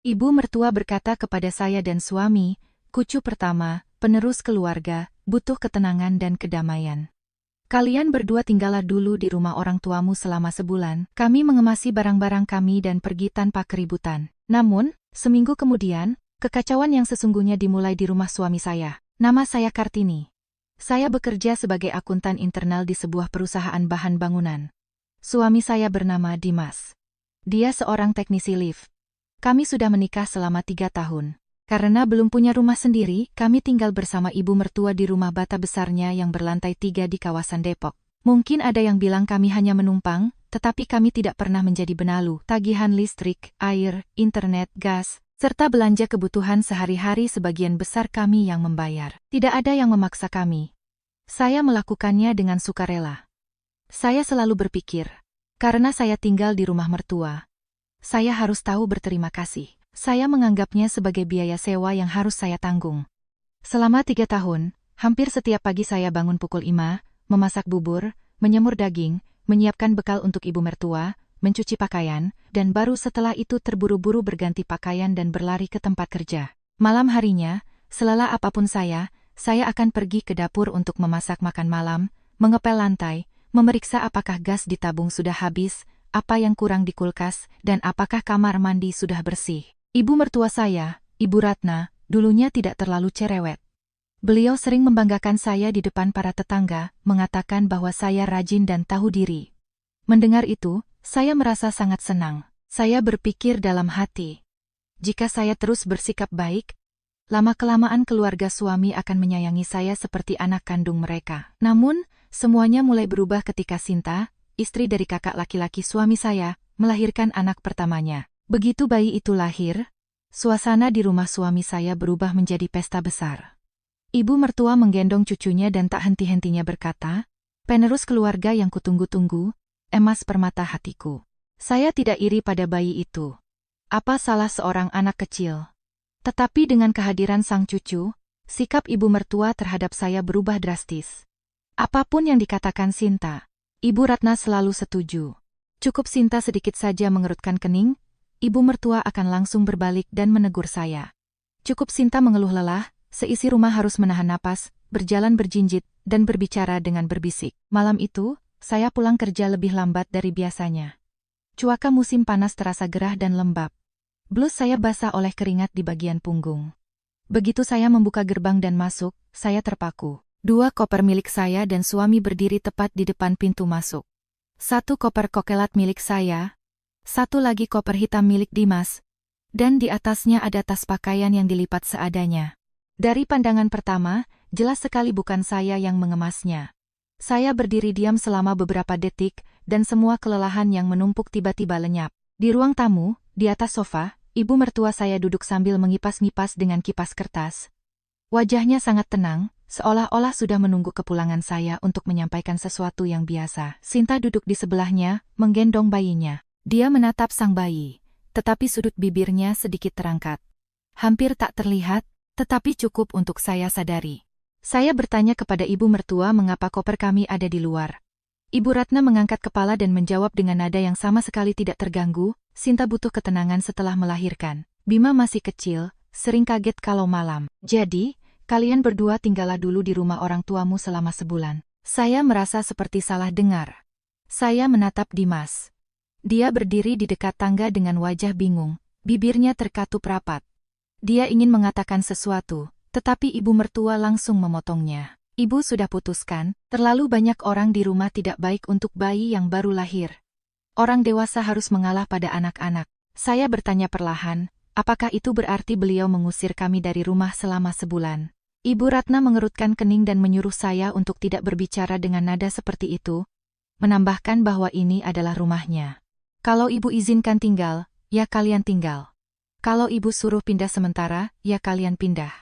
Ibu mertua berkata kepada saya dan suami, "Cucu pertama, penerus keluarga, butuh ketenangan dan kedamaian. Kalian berdua tinggallah dulu di rumah orang tuamu selama sebulan. Kami mengemasi barang-barang kami dan pergi tanpa keributan." Namun, seminggu kemudian, kekacauan yang sesungguhnya dimulai di rumah suami saya. Nama saya Kartini. Saya bekerja sebagai akuntan internal di sebuah perusahaan bahan bangunan. Suami saya bernama Dimas. Dia seorang teknisi lift. Kami sudah menikah selama 3 tahun. Karena belum punya rumah sendiri, kami tinggal bersama ibu mertua di rumah bata besarnya yang berlantai 3 di kawasan Depok. Mungkin ada yang bilang kami hanya menumpang, tetapi kami tidak pernah menjadi benalu. Tagihan listrik, air, internet, gas, serta belanja kebutuhan sehari-hari sebagian besar kami yang membayar. Tidak ada yang memaksa kami. Saya melakukannya dengan sukarela. Saya selalu berpikir, karena saya tinggal di rumah mertua, saya harus tahu berterima kasih. Saya menganggapnya sebagai biaya sewa yang harus saya tanggung. Selama 3 tahun, hampir setiap pagi saya bangun pukul 5, memasak bubur, menyemur daging, menyiapkan bekal untuk ibu mertua, mencuci pakaian, dan baru setelah itu terburu-buru berganti pakaian dan berlari ke tempat kerja. Malam harinya, selelah apapun saya akan pergi ke dapur untuk memasak makan malam, mengepel lantai, memeriksa apakah gas di tabung sudah habis, apa yang kurang di kulkas, dan apakah kamar mandi sudah bersih. Ibu mertua saya, Ibu Ratna, dulunya tidak terlalu cerewet. Beliau sering membanggakan saya di depan para tetangga, mengatakan bahwa saya rajin dan tahu diri. Mendengar itu, saya merasa sangat senang. Saya berpikir dalam hati, jika saya terus bersikap baik, lama-kelamaan keluarga suami akan menyayangi saya seperti anak kandung mereka. Namun, semuanya mulai berubah ketika Sinta, istri dari kakak laki-laki suami saya, melahirkan anak pertamanya. Begitu bayi itu lahir, suasana di rumah suami saya berubah menjadi pesta besar. Ibu mertua menggendong cucunya dan tak henti-hentinya berkata, "Penerus keluarga yang kutunggu-tunggu, emas permata hatiku." Saya tidak iri pada bayi itu. Apa salah seorang anak kecil? Tetapi dengan kehadiran sang cucu, sikap ibu mertua terhadap saya berubah drastis. Apapun yang dikatakan Sinta, Ibu Ratna selalu setuju. Cukup Sinta sedikit saja mengerutkan kening, ibu mertua akan langsung berbalik dan menegur saya. Cukup Sinta mengeluh lelah, seisi rumah harus menahan napas, berjalan berjinjit, dan berbicara dengan berbisik. Malam itu, saya pulang kerja lebih lambat dari biasanya. Cuaca musim panas terasa gerah dan lembab. Blus saya basah oleh keringat di bagian punggung. Begitu saya membuka gerbang dan masuk, saya terpaku. 2 koper milik saya dan suami berdiri tepat di depan pintu masuk. 1 koper kokelat milik saya, 1 lagi koper hitam milik Dimas, dan di atasnya ada tas pakaian yang dilipat seadanya. Dari pandangan pertama, jelas sekali bukan saya yang mengemasnya. Saya berdiri diam selama beberapa detik, dan semua kelelahan yang menumpuk tiba-tiba lenyap. Di ruang tamu, di atas sofa, ibu mertua saya duduk sambil mengipas-ngipas dengan kipas kertas. Wajahnya sangat tenang, seolah-olah sudah menunggu kepulangan saya untuk menyampaikan sesuatu yang biasa. Sinta duduk di sebelahnya, menggendong bayinya. Dia menatap sang bayi, tetapi sudut bibirnya sedikit terangkat. Hampir tak terlihat, tetapi cukup untuk saya sadari. Saya bertanya kepada ibu mertua mengapa koper kami ada di luar. Ibu Ratna mengangkat kepala dan menjawab dengan nada yang sama sekali tidak terganggu, "Sinta butuh ketenangan setelah melahirkan. Bima masih kecil, sering kaget kalau malam. Jadi, kalian berdua tinggallah dulu di rumah orang tuamu selama sebulan." Saya merasa seperti salah dengar. Saya menatap Dimas. Dia berdiri di dekat tangga dengan wajah bingung, bibirnya terkatup rapat. Dia ingin mengatakan sesuatu, tetapi ibu mertua langsung memotongnya. "Ibu sudah putuskan, terlalu banyak orang di rumah tidak baik untuk bayi yang baru lahir. Orang dewasa harus mengalah pada anak-anak." Saya bertanya perlahan, apakah itu berarti beliau mengusir kami dari rumah selama sebulan? Ibu Ratna mengerutkan kening dan menyuruh saya untuk tidak berbicara dengan nada seperti itu, menambahkan bahwa ini adalah rumahnya. Kalau ibu izinkan tinggal, ya kalian tinggal. Kalau ibu suruh pindah sementara, ya kalian pindah.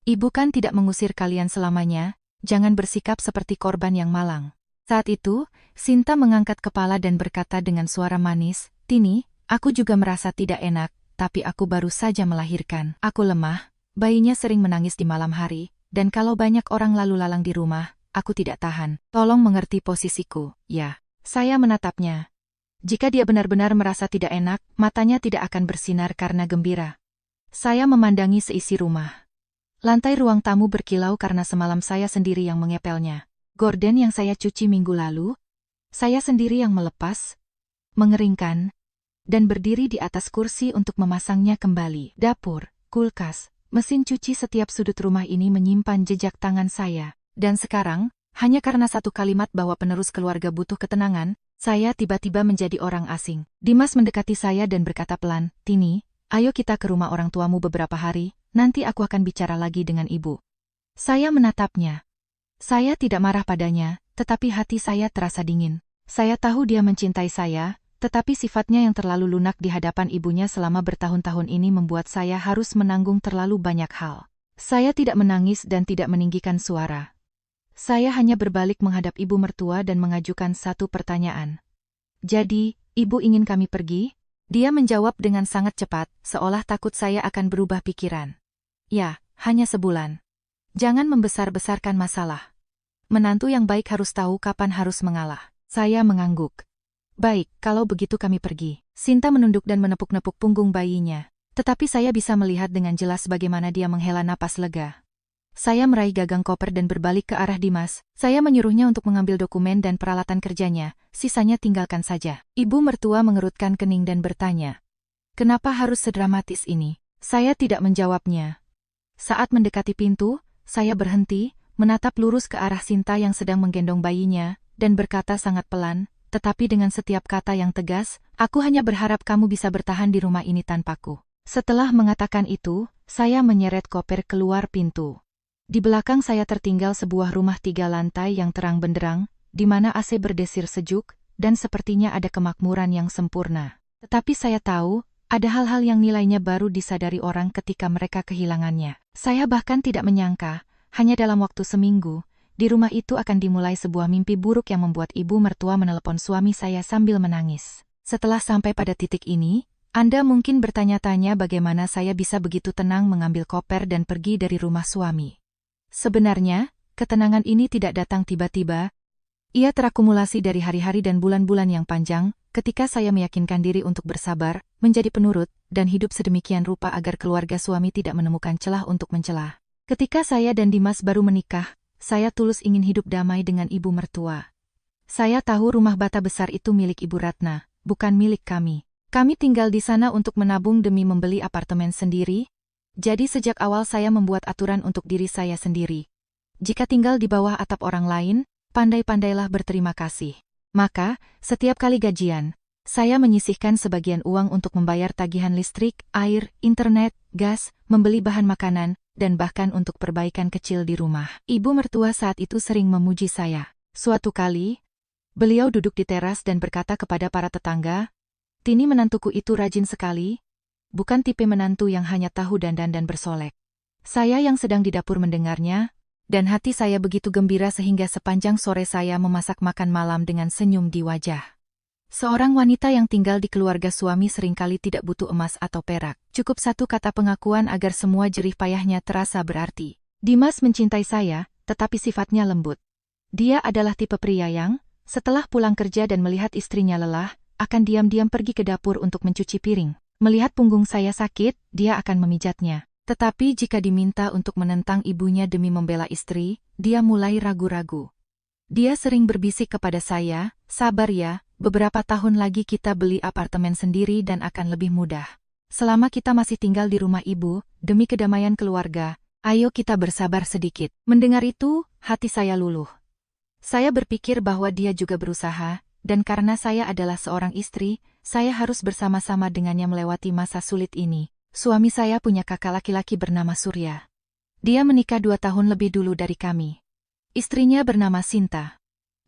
Ibu kan tidak mengusir kalian selamanya, jangan bersikap seperti korban yang malang. Saat itu, Sinta mengangkat kepala dan berkata dengan suara manis, "Tini, aku juga merasa tidak enak, tapi aku baru saja melahirkan. Aku lemah. Bayinya sering menangis di malam hari, dan kalau banyak orang lalu lalang di rumah, aku tidak tahan. Tolong mengerti posisiku." "Ya." Saya menatapnya. Jika dia benar-benar merasa tidak enak, matanya tidak akan bersinar karena gembira. Saya memandangi seisi rumah. Lantai ruang tamu berkilau karena semalam saya sendiri yang mengepelnya. Gorden yang saya cuci minggu lalu, saya sendiri yang melepas, mengeringkan, dan berdiri di atas kursi untuk memasangnya kembali. Dapur, kulkas, mesin cuci setiap sudut rumah ini menyimpan jejak tangan saya. Dan sekarang, hanya karena satu kalimat bahwa penerus keluarga butuh ketenangan, saya tiba-tiba menjadi orang asing. Dimas mendekati saya dan berkata pelan, "Tini, ayo kita ke rumah orang tuamu beberapa hari, nanti aku akan bicara lagi dengan ibu." Saya menatapnya. Saya tidak marah padanya, tetapi hati saya terasa dingin. Saya tahu dia mencintai saya, tetapi sifatnya yang terlalu lunak di hadapan ibunya selama bertahun-tahun ini membuat saya harus menanggung terlalu banyak hal. Saya tidak menangis dan tidak meninggikan suara. Saya hanya berbalik menghadap ibu mertua dan mengajukan satu pertanyaan. "Jadi, ibu ingin kami pergi?" Dia menjawab dengan sangat cepat, seolah takut saya akan berubah pikiran. "Ya, hanya sebulan. Jangan membesar-besarkan masalah. Menantu yang baik harus tahu kapan harus mengalah." Saya mengangguk. "Baik, kalau begitu kami pergi." Sinta menunduk dan menepuk-nepuk punggung bayinya. Tetapi saya bisa melihat dengan jelas bagaimana dia menghela napas lega. Saya meraih gagang koper dan berbalik ke arah Dimas. Saya menyuruhnya untuk mengambil dokumen dan peralatan kerjanya, sisanya tinggalkan saja. Ibu mertua mengerutkan kening dan bertanya, "Kenapa harus sedramatis ini?" Saya tidak menjawabnya. Saat mendekati pintu, saya berhenti, menatap lurus ke arah Sinta yang sedang menggendong bayinya, dan berkata sangat pelan, tetapi dengan setiap kata yang tegas, "Aku hanya berharap kamu bisa bertahan di rumah ini tanpaku." Setelah mengatakan itu, saya menyeret koper keluar pintu. Di belakang saya tertinggal sebuah rumah 3 lantai yang terang benderang, di mana AC berdesir sejuk, dan sepertinya ada kemakmuran yang sempurna. Tetapi saya tahu, ada hal-hal yang nilainya baru disadari orang ketika mereka kehilangannya. Saya bahkan tidak menyangka, hanya dalam waktu seminggu, di rumah itu akan dimulai sebuah mimpi buruk yang membuat ibu mertua menelepon suami saya sambil menangis. Setelah sampai pada titik ini, Anda mungkin bertanya-tanya bagaimana saya bisa begitu tenang mengambil koper dan pergi dari rumah suami. Sebenarnya, ketenangan ini tidak datang tiba-tiba. Ia terakumulasi dari hari-hari dan bulan-bulan yang panjang, ketika saya meyakinkan diri untuk bersabar, menjadi penurut, dan hidup sedemikian rupa agar keluarga suami tidak menemukan celah untuk mencela. Ketika saya dan Dimas baru menikah, saya tulus ingin hidup damai dengan ibu mertua. Saya tahu rumah bata besar itu milik Ibu Ratna, bukan milik kami. Kami tinggal di sana untuk menabung demi membeli apartemen sendiri. Jadi sejak awal saya membuat aturan untuk diri saya sendiri. Jika tinggal di bawah atap orang lain, pandai-pandailah berterima kasih. Maka, setiap kali gajian, saya menyisihkan sebagian uang untuk membayar tagihan listrik, air, internet, gas, membeli bahan makanan, dan bahkan untuk perbaikan kecil di rumah. Ibu mertua saat itu sering memuji saya. Suatu kali, beliau duduk di teras dan berkata kepada para tetangga, "Tini menantuku itu rajin sekali, bukan tipe menantu yang hanya tahu dandan dan bersolek." Saya yang sedang di dapur mendengarnya, dan hati saya begitu gembira sehingga sepanjang sore saya memasak makan malam dengan senyum di wajah. Seorang wanita yang tinggal di keluarga suami seringkali tidak butuh emas atau perak. Cukup satu kata pengakuan agar semua jerih payahnya terasa berarti. Dimas mencintai saya, tetapi sifatnya lembut. Dia adalah tipe pria yang, setelah pulang kerja dan melihat istrinya lelah, akan diam-diam pergi ke dapur untuk mencuci piring. Melihat punggung saya sakit, dia akan memijatnya. Tetapi jika diminta untuk menentang ibunya demi membela istri, dia mulai ragu-ragu. Dia sering berbisik kepada saya, "Sabar ya, beberapa tahun lagi kita beli apartemen sendiri dan akan lebih mudah. Selama kita masih tinggal di rumah ibu, demi kedamaian keluarga, ayo kita bersabar sedikit." Mendengar itu, hati saya luluh. Saya berpikir bahwa dia juga berusaha, dan karena saya adalah seorang istri, saya harus bersama-sama dengannya melewati masa sulit ini. Suami saya punya kakak laki-laki bernama Surya. Dia menikah 2 tahun lebih dulu dari kami. Istrinya bernama Sinta.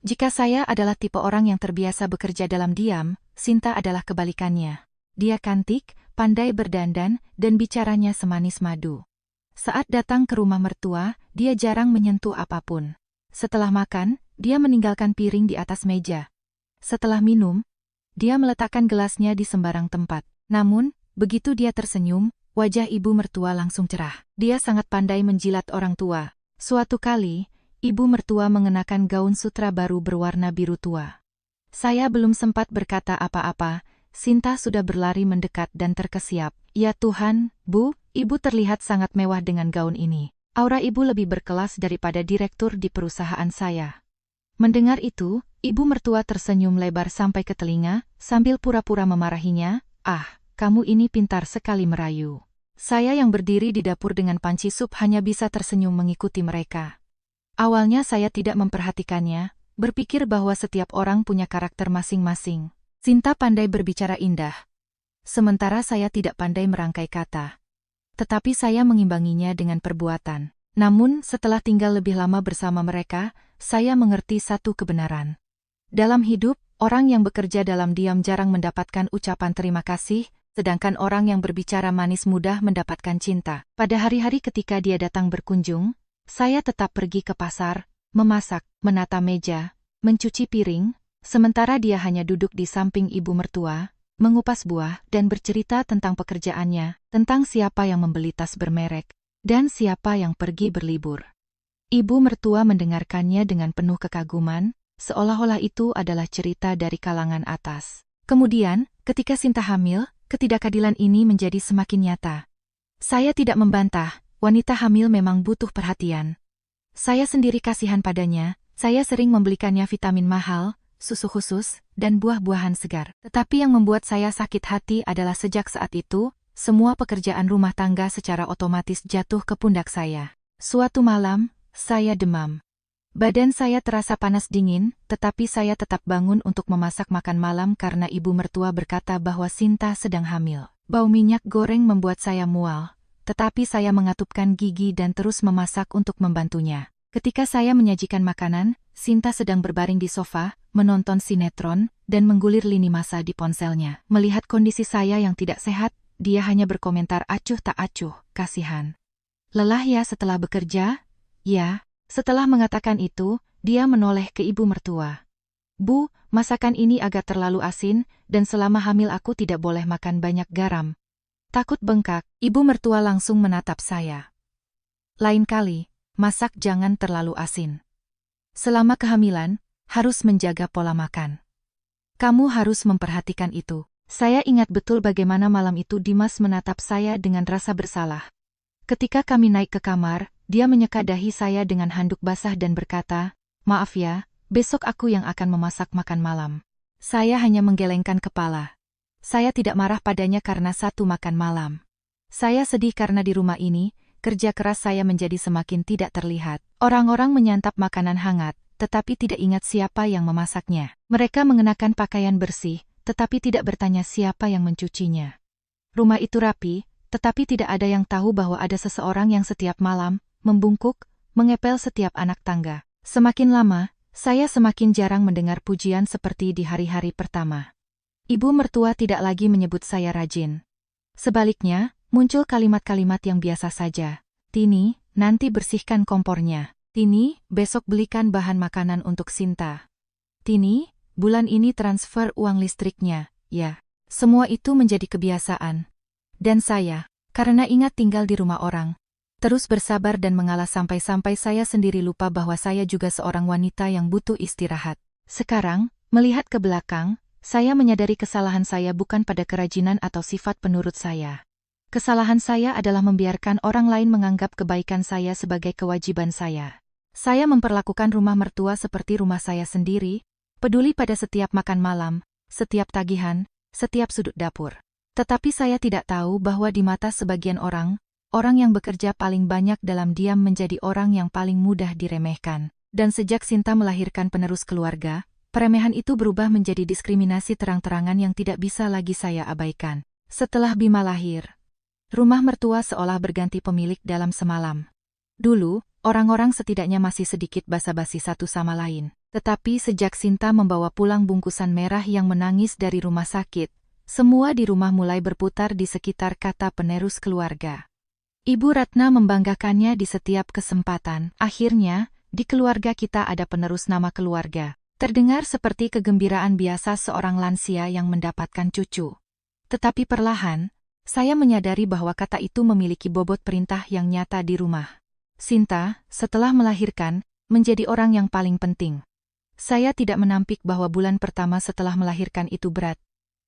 Jika saya adalah tipe orang yang terbiasa bekerja dalam diam, Sinta adalah kebalikannya. Dia cantik, pandai berdandan, dan bicaranya semanis madu. Saat datang ke rumah mertua, dia jarang menyentuh apapun. Setelah makan, dia meninggalkan piring di atas meja. Setelah minum, dia meletakkan gelasnya di sembarang tempat. Namun, begitu dia tersenyum, wajah ibu mertua langsung cerah. Dia sangat pandai menjilat orang tua. Suatu kali, ibu mertua mengenakan gaun sutra baru berwarna biru tua. Saya belum sempat berkata apa-apa, Sinta sudah berlari mendekat dan terkesiap. "Ya Tuhan, Bu, Ibu terlihat sangat mewah dengan gaun ini. Aura ibu lebih berkelas daripada direktur di perusahaan saya. Mendengar itu, ibu mertua tersenyum lebar sampai ke telinga, sambil pura-pura memarahinya. Ah, kamu ini pintar sekali merayu. Saya yang berdiri di dapur dengan panci sup hanya bisa tersenyum mengikuti mereka. Awalnya saya tidak memperhatikannya, berpikir bahwa setiap orang punya karakter masing-masing. Sinta pandai berbicara indah. Sementara saya tidak pandai merangkai kata. Tetapi saya mengimbanginya dengan perbuatan. Namun, setelah tinggal lebih lama bersama mereka, saya mengerti satu kebenaran. Dalam hidup, orang yang bekerja dalam diam jarang mendapatkan ucapan terima kasih, sedangkan orang yang berbicara manis mudah mendapatkan cinta. Pada hari-hari ketika dia datang berkunjung, saya tetap pergi ke pasar, memasak, menata meja, mencuci piring, sementara dia hanya duduk di samping ibu mertua, mengupas buah dan bercerita tentang pekerjaannya, tentang siapa yang membeli tas bermerek, dan siapa yang pergi berlibur. Ibu mertua mendengarkannya dengan penuh kekaguman, seolah-olah itu adalah cerita dari kalangan atas. Kemudian, ketika Sinta hamil, ketidakadilan ini menjadi semakin nyata. Saya tidak membantah, wanita hamil memang butuh perhatian. Saya sendiri kasihan padanya, saya sering membelikannya vitamin mahal, susu khusus, dan buah-buahan segar. Tetapi yang membuat saya sakit hati adalah sejak saat itu, semua pekerjaan rumah tangga secara otomatis jatuh ke pundak saya. Suatu malam, saya demam. Badan saya terasa panas dingin, tetapi saya tetap bangun untuk memasak makan malam karena ibu mertua berkata bahwa Sinta sedang hamil. Bau minyak goreng membuat saya mual, tetapi saya mengatupkan gigi dan terus memasak untuk membantunya. Ketika saya menyajikan makanan, Sinta sedang berbaring di sofa, menonton sinetron, dan menggulir lini masa di ponselnya. Melihat kondisi saya yang tidak sehat, dia hanya berkomentar acuh tak acuh, kasihan. Lelah ya setelah bekerja? Ya. Setelah mengatakan itu, dia menoleh ke ibu mertua. Bu, masakan ini agak terlalu asin, dan selama hamil aku tidak boleh makan banyak garam. Takut bengkak, ibu mertua langsung menatap saya. Lain kali, masak jangan terlalu asin. Selama kehamilan, harus menjaga pola makan. Kamu harus memperhatikan itu. Saya ingat betul bagaimana malam itu Dimas menatap saya dengan rasa bersalah. Ketika kami naik ke kamar, dia menyeka dahi saya dengan handuk basah dan berkata, "Maaf ya, besok aku yang akan memasak makan malam." Saya hanya menggelengkan kepala. Saya tidak marah padanya karena satu makan malam. Saya sedih karena di rumah ini, kerja keras saya menjadi semakin tidak terlihat. Orang-orang menyantap makanan hangat, tetapi tidak ingat siapa yang memasaknya. Mereka mengenakan pakaian bersih, tetapi tidak bertanya siapa yang mencucinya. Rumah itu rapi, tetapi tidak ada yang tahu bahwa ada seseorang yang setiap malam, membungkuk, mengepel setiap anak tangga. Semakin lama, saya semakin jarang mendengar pujian seperti di hari-hari pertama. Ibu mertua tidak lagi menyebut saya rajin. Sebaliknya, muncul kalimat-kalimat yang biasa saja. "Tini, nanti bersihkan kompornya. Tini, besok belikan bahan makanan untuk Sinta. Tini, bulan ini transfer uang listriknya." Ya, semua itu menjadi kebiasaan. Dan saya, karena ingat tinggal di rumah orang, terus bersabar dan mengalah sampai-sampai saya sendiri lupa bahwa saya juga seorang wanita yang butuh istirahat. Sekarang, melihat ke belakang, saya menyadari kesalahan saya bukan pada kerajinan atau sifat penurut saya. Kesalahan saya adalah membiarkan orang lain menganggap kebaikan saya sebagai kewajiban saya. Saya memperlakukan rumah mertua seperti rumah saya sendiri, peduli pada setiap makan malam, setiap tagihan, setiap sudut dapur. Tetapi saya tidak tahu bahwa di mata sebagian orang yang bekerja paling banyak dalam diam menjadi orang yang paling mudah diremehkan. Dan sejak Sinta melahirkan penerus keluarga, peremehan itu berubah menjadi diskriminasi terang-terangan yang tidak bisa lagi saya abaikan. Setelah Bima lahir, rumah mertua seolah berganti pemilik dalam semalam. Dulu, orang-orang setidaknya masih sedikit basa-basi satu sama lain. Tetapi sejak Sinta membawa pulang bungkusan merah yang menangis dari rumah sakit, semua di rumah mulai berputar di sekitar kata penerus keluarga. Ibu Ratna membanggakannya di setiap kesempatan. Akhirnya, di keluarga kita ada penerus nama keluarga. Terdengar seperti kegembiraan biasa seorang lansia yang mendapatkan cucu. Tetapi perlahan, saya menyadari bahwa kata itu memiliki bobot perintah yang nyata di rumah. Sinta, setelah melahirkan, menjadi orang yang paling penting. Saya tidak menampik bahwa bulan pertama setelah melahirkan itu berat.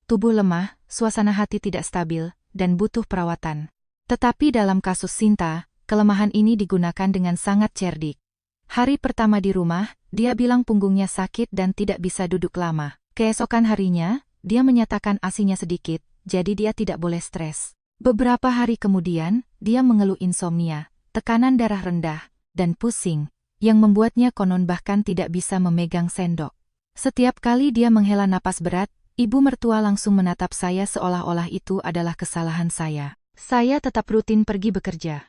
Tubuh lemah, suasana hati tidak stabil, dan butuh perawatan. Tetapi dalam kasus Sinta, kelemahan ini digunakan dengan sangat cerdik. Hari pertama di rumah, dia bilang punggungnya sakit dan tidak bisa duduk lama. Keesokan harinya, dia menyatakan ASI-nya sedikit, jadi dia tidak boleh stres. Beberapa hari kemudian, dia mengeluh insomnia, tekanan darah rendah, dan pusing, yang membuatnya konon bahkan tidak bisa memegang sendok. Setiap kali dia menghela napas berat, ibu mertua langsung menatap saya seolah-olah itu adalah kesalahan saya. Saya tetap rutin pergi bekerja.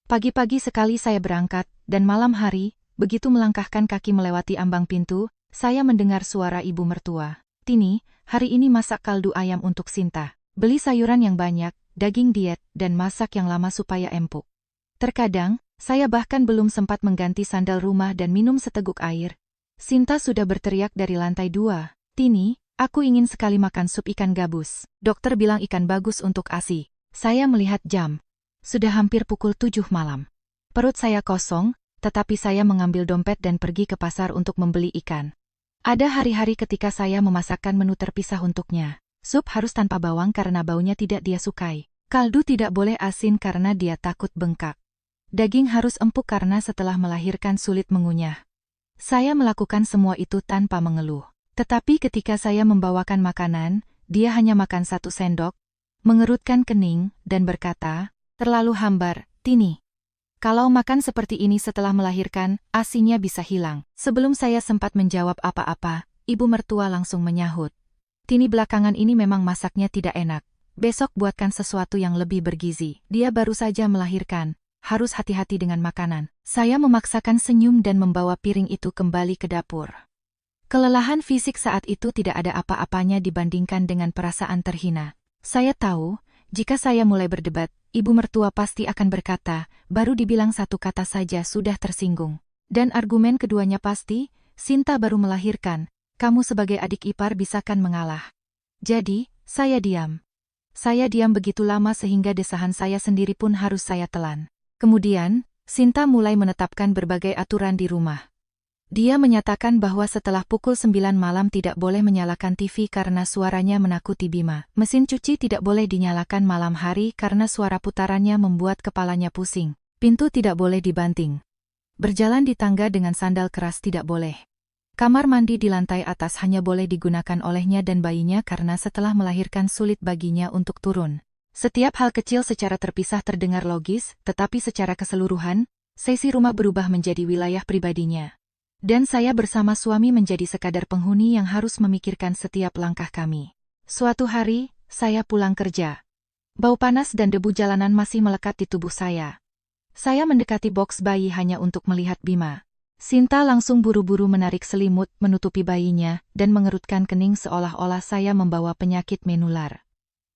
Pagi-pagi sekali saya berangkat, dan malam hari, begitu melangkahkan kaki melewati ambang pintu, saya mendengar suara ibu mertua. "Tini, hari ini masak kaldu ayam untuk Sinta. Beli sayuran yang banyak, daging diet, dan masak yang lama supaya empuk." Terkadang, saya bahkan belum sempat mengganti sandal rumah dan minum seteguk air. Sinta sudah berteriak dari lantai 2. "Tini, aku ingin sekali makan sup ikan gabus. Dokter bilang ikan bagus untuk ASI." Saya melihat jam. Sudah hampir pukul 7 malam. Perut saya kosong, tetapi saya mengambil dompet dan pergi ke pasar untuk membeli ikan. Ada hari-hari ketika saya memasakkan menu terpisah untuknya. Sup harus tanpa bawang karena baunya tidak dia sukai. Kaldu tidak boleh asin karena dia takut bengkak. Daging harus empuk karena setelah melahirkan sulit mengunyah. Saya melakukan semua itu tanpa mengeluh. Tetapi ketika saya membawakan makanan, dia hanya makan 1 sendok, mengerutkan kening, dan berkata, "Terlalu hambar, Tini. Kalau makan seperti ini setelah melahirkan, ASI-nya bisa hilang." Sebelum saya sempat menjawab apa-apa, ibu mertua langsung menyahut, "Tini belakangan ini memang masaknya tidak enak. Besok buatkan sesuatu yang lebih bergizi. Dia baru saja melahirkan, harus hati-hati dengan makanan." Saya memaksakan senyum dan membawa piring itu kembali ke dapur. Kelelahan fisik saat itu tidak ada apa-apanya dibandingkan dengan perasaan terhina. Saya tahu, jika saya mulai berdebat, ibu mertua pasti akan berkata, baru dibilang 1 kata saja sudah tersinggung. Dan argumen keduanya pasti, "Sinta baru melahirkan, kamu sebagai adik ipar bisakan mengalah." Jadi, saya diam. Saya diam begitu lama sehingga desahan saya sendiri pun harus saya telan. Kemudian, Sinta mulai menetapkan berbagai aturan di rumah. Dia menyatakan bahwa setelah pukul 9 malam tidak boleh menyalakan TV karena suaranya menakuti Bima. Mesin cuci tidak boleh dinyalakan malam hari karena suara putarannya membuat kepalanya pusing. Pintu tidak boleh dibanting. Berjalan di tangga dengan sandal keras tidak boleh. Kamar mandi di lantai atas hanya boleh digunakan olehnya dan bayinya karena setelah melahirkan sulit baginya untuk turun. Setiap hal kecil secara terpisah terdengar logis, tetapi secara keseluruhan, sesi rumah berubah menjadi wilayah pribadinya. Dan saya bersama suami menjadi sekadar penghuni yang harus memikirkan setiap langkah kami. Suatu hari, saya pulang kerja. Bau panas dan debu jalanan masih melekat di tubuh saya. Saya mendekati boks bayi hanya untuk melihat Bima. Sinta langsung buru-buru menarik selimut, menutupi bayinya, dan mengerutkan kening seolah-olah saya membawa penyakit menular.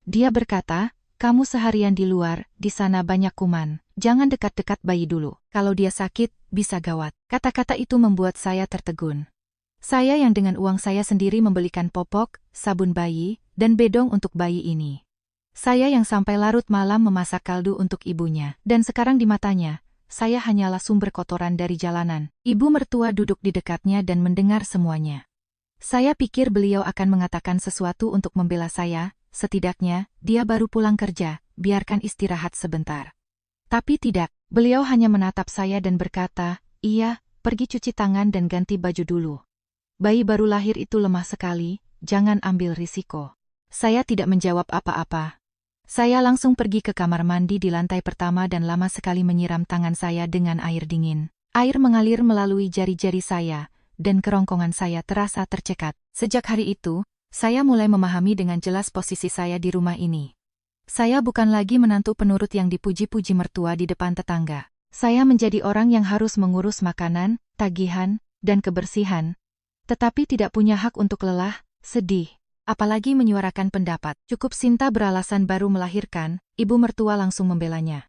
Dia berkata, "Kamu seharian di luar, di sana banyak kuman. Jangan dekat-dekat bayi dulu. Kalau dia sakit, bisa gawat." Kata-kata itu membuat saya tertegun. Saya yang dengan uang saya sendiri membelikan popok, sabun bayi, dan bedong untuk bayi ini. Saya yang sampai larut malam memasak kaldu untuk ibunya. Dan sekarang di matanya, saya hanyalah sumber kotoran dari jalanan. Ibu mertua duduk di dekatnya dan mendengar semuanya. Saya pikir beliau akan mengatakan sesuatu untuk membela saya. Setidaknya, dia baru pulang kerja, biarkan istirahat sebentar. Tapi tidak, beliau hanya menatap saya dan berkata, "Iya, pergi cuci tangan dan ganti baju dulu. Bayi baru lahir itu lemah sekali, jangan ambil risiko." Saya tidak menjawab apa-apa. Saya langsung pergi ke kamar mandi di lantai pertama dan lama sekali menyiram tangan saya dengan air dingin. Air mengalir melalui jari-jari saya, dan kerongkongan saya terasa tercekat. Sejak hari itu, saya mulai memahami dengan jelas posisi saya di rumah ini. Saya bukan lagi menantu penurut yang dipuji-puji mertua di depan tetangga. Saya menjadi orang yang harus mengurus makanan, tagihan, dan kebersihan. Tetapi tidak punya hak untuk lelah, sedih, apalagi menyuarakan pendapat. Cukup Sinta beralasan baru melahirkan, ibu mertua langsung membelanya.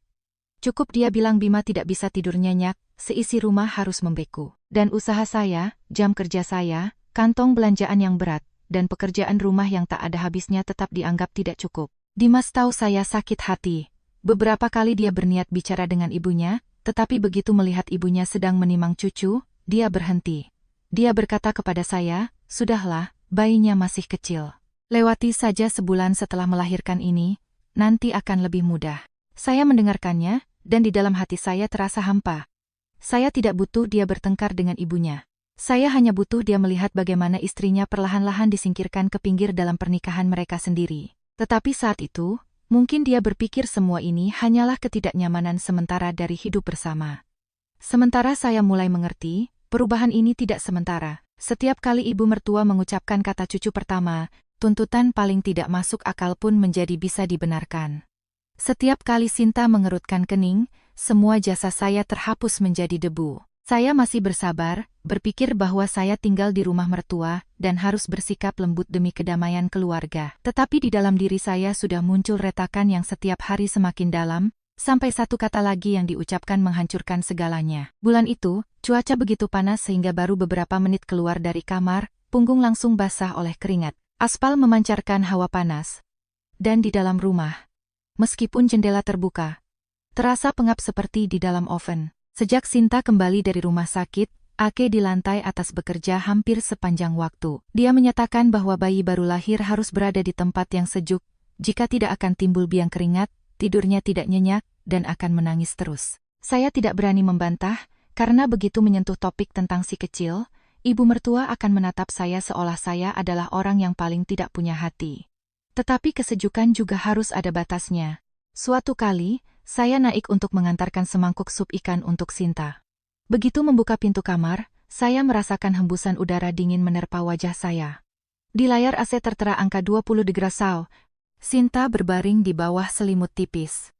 Cukup dia bilang Bima tidak bisa tidur nyenyak, seisi rumah harus membeku. Dan usaha saya, jam kerja saya, kantong belanjaan yang berat, dan pekerjaan rumah yang tak ada habisnya tetap dianggap tidak cukup. Dimas tahu saya sakit hati. Beberapa kali dia berniat bicara dengan ibunya, tetapi begitu melihat ibunya sedang menimang cucu, dia berhenti. Dia berkata kepada saya, "Sudahlah, bayinya masih kecil. Lewati saja sebulan setelah melahirkan ini, nanti akan lebih mudah." Saya mendengarkannya, dan di dalam hati saya terasa hampa. Saya tidak butuh dia bertengkar dengan ibunya. Saya hanya butuh dia melihat bagaimana istrinya perlahan-lahan disingkirkan ke pinggir dalam pernikahan mereka sendiri. Tetapi saat itu, mungkin dia berpikir semua ini hanyalah ketidaknyamanan sementara dari hidup bersama. Sementara saya mulai mengerti, perubahan ini tidak sementara. Setiap kali ibu mertua mengucapkan kata cucu pertama, tuntutan paling tidak masuk akal pun menjadi bisa dibenarkan. Setiap kali Sinta mengerutkan kening, semua jasa saya terhapus menjadi debu. Saya masih bersabar, berpikir bahwa saya tinggal di rumah mertua, dan harus bersikap lembut demi kedamaian keluarga. Tetapi di dalam diri saya sudah muncul retakan yang setiap hari semakin dalam, sampai satu kata lagi yang diucapkan menghancurkan segalanya. Bulan itu, cuaca begitu panas sehingga baru beberapa menit keluar dari kamar, punggung langsung basah oleh keringat. Aspal memancarkan hawa panas. Dan di dalam rumah, meskipun jendela terbuka, terasa pengap seperti di dalam oven. Sejak Sinta kembali dari rumah sakit, Ake di lantai atas bekerja hampir sepanjang waktu. Dia menyatakan bahwa bayi baru lahir harus berada di tempat yang sejuk, jika tidak akan timbul biang keringat, tidurnya tidak nyenyak, dan akan menangis terus. Saya tidak berani membantah, karena begitu menyentuh topik tentang si kecil, ibu mertua akan menatap saya seolah saya adalah orang yang paling tidak punya hati. Tetapi kesejukan juga harus ada batasnya. Suatu kali, saya naik untuk mengantarkan semangkuk sup ikan untuk Sinta. Begitu membuka pintu kamar, saya merasakan hembusan udara dingin menerpa wajah saya. Di layar AC tertera angka 20 degree Celcius. Sinta berbaring di bawah selimut tipis.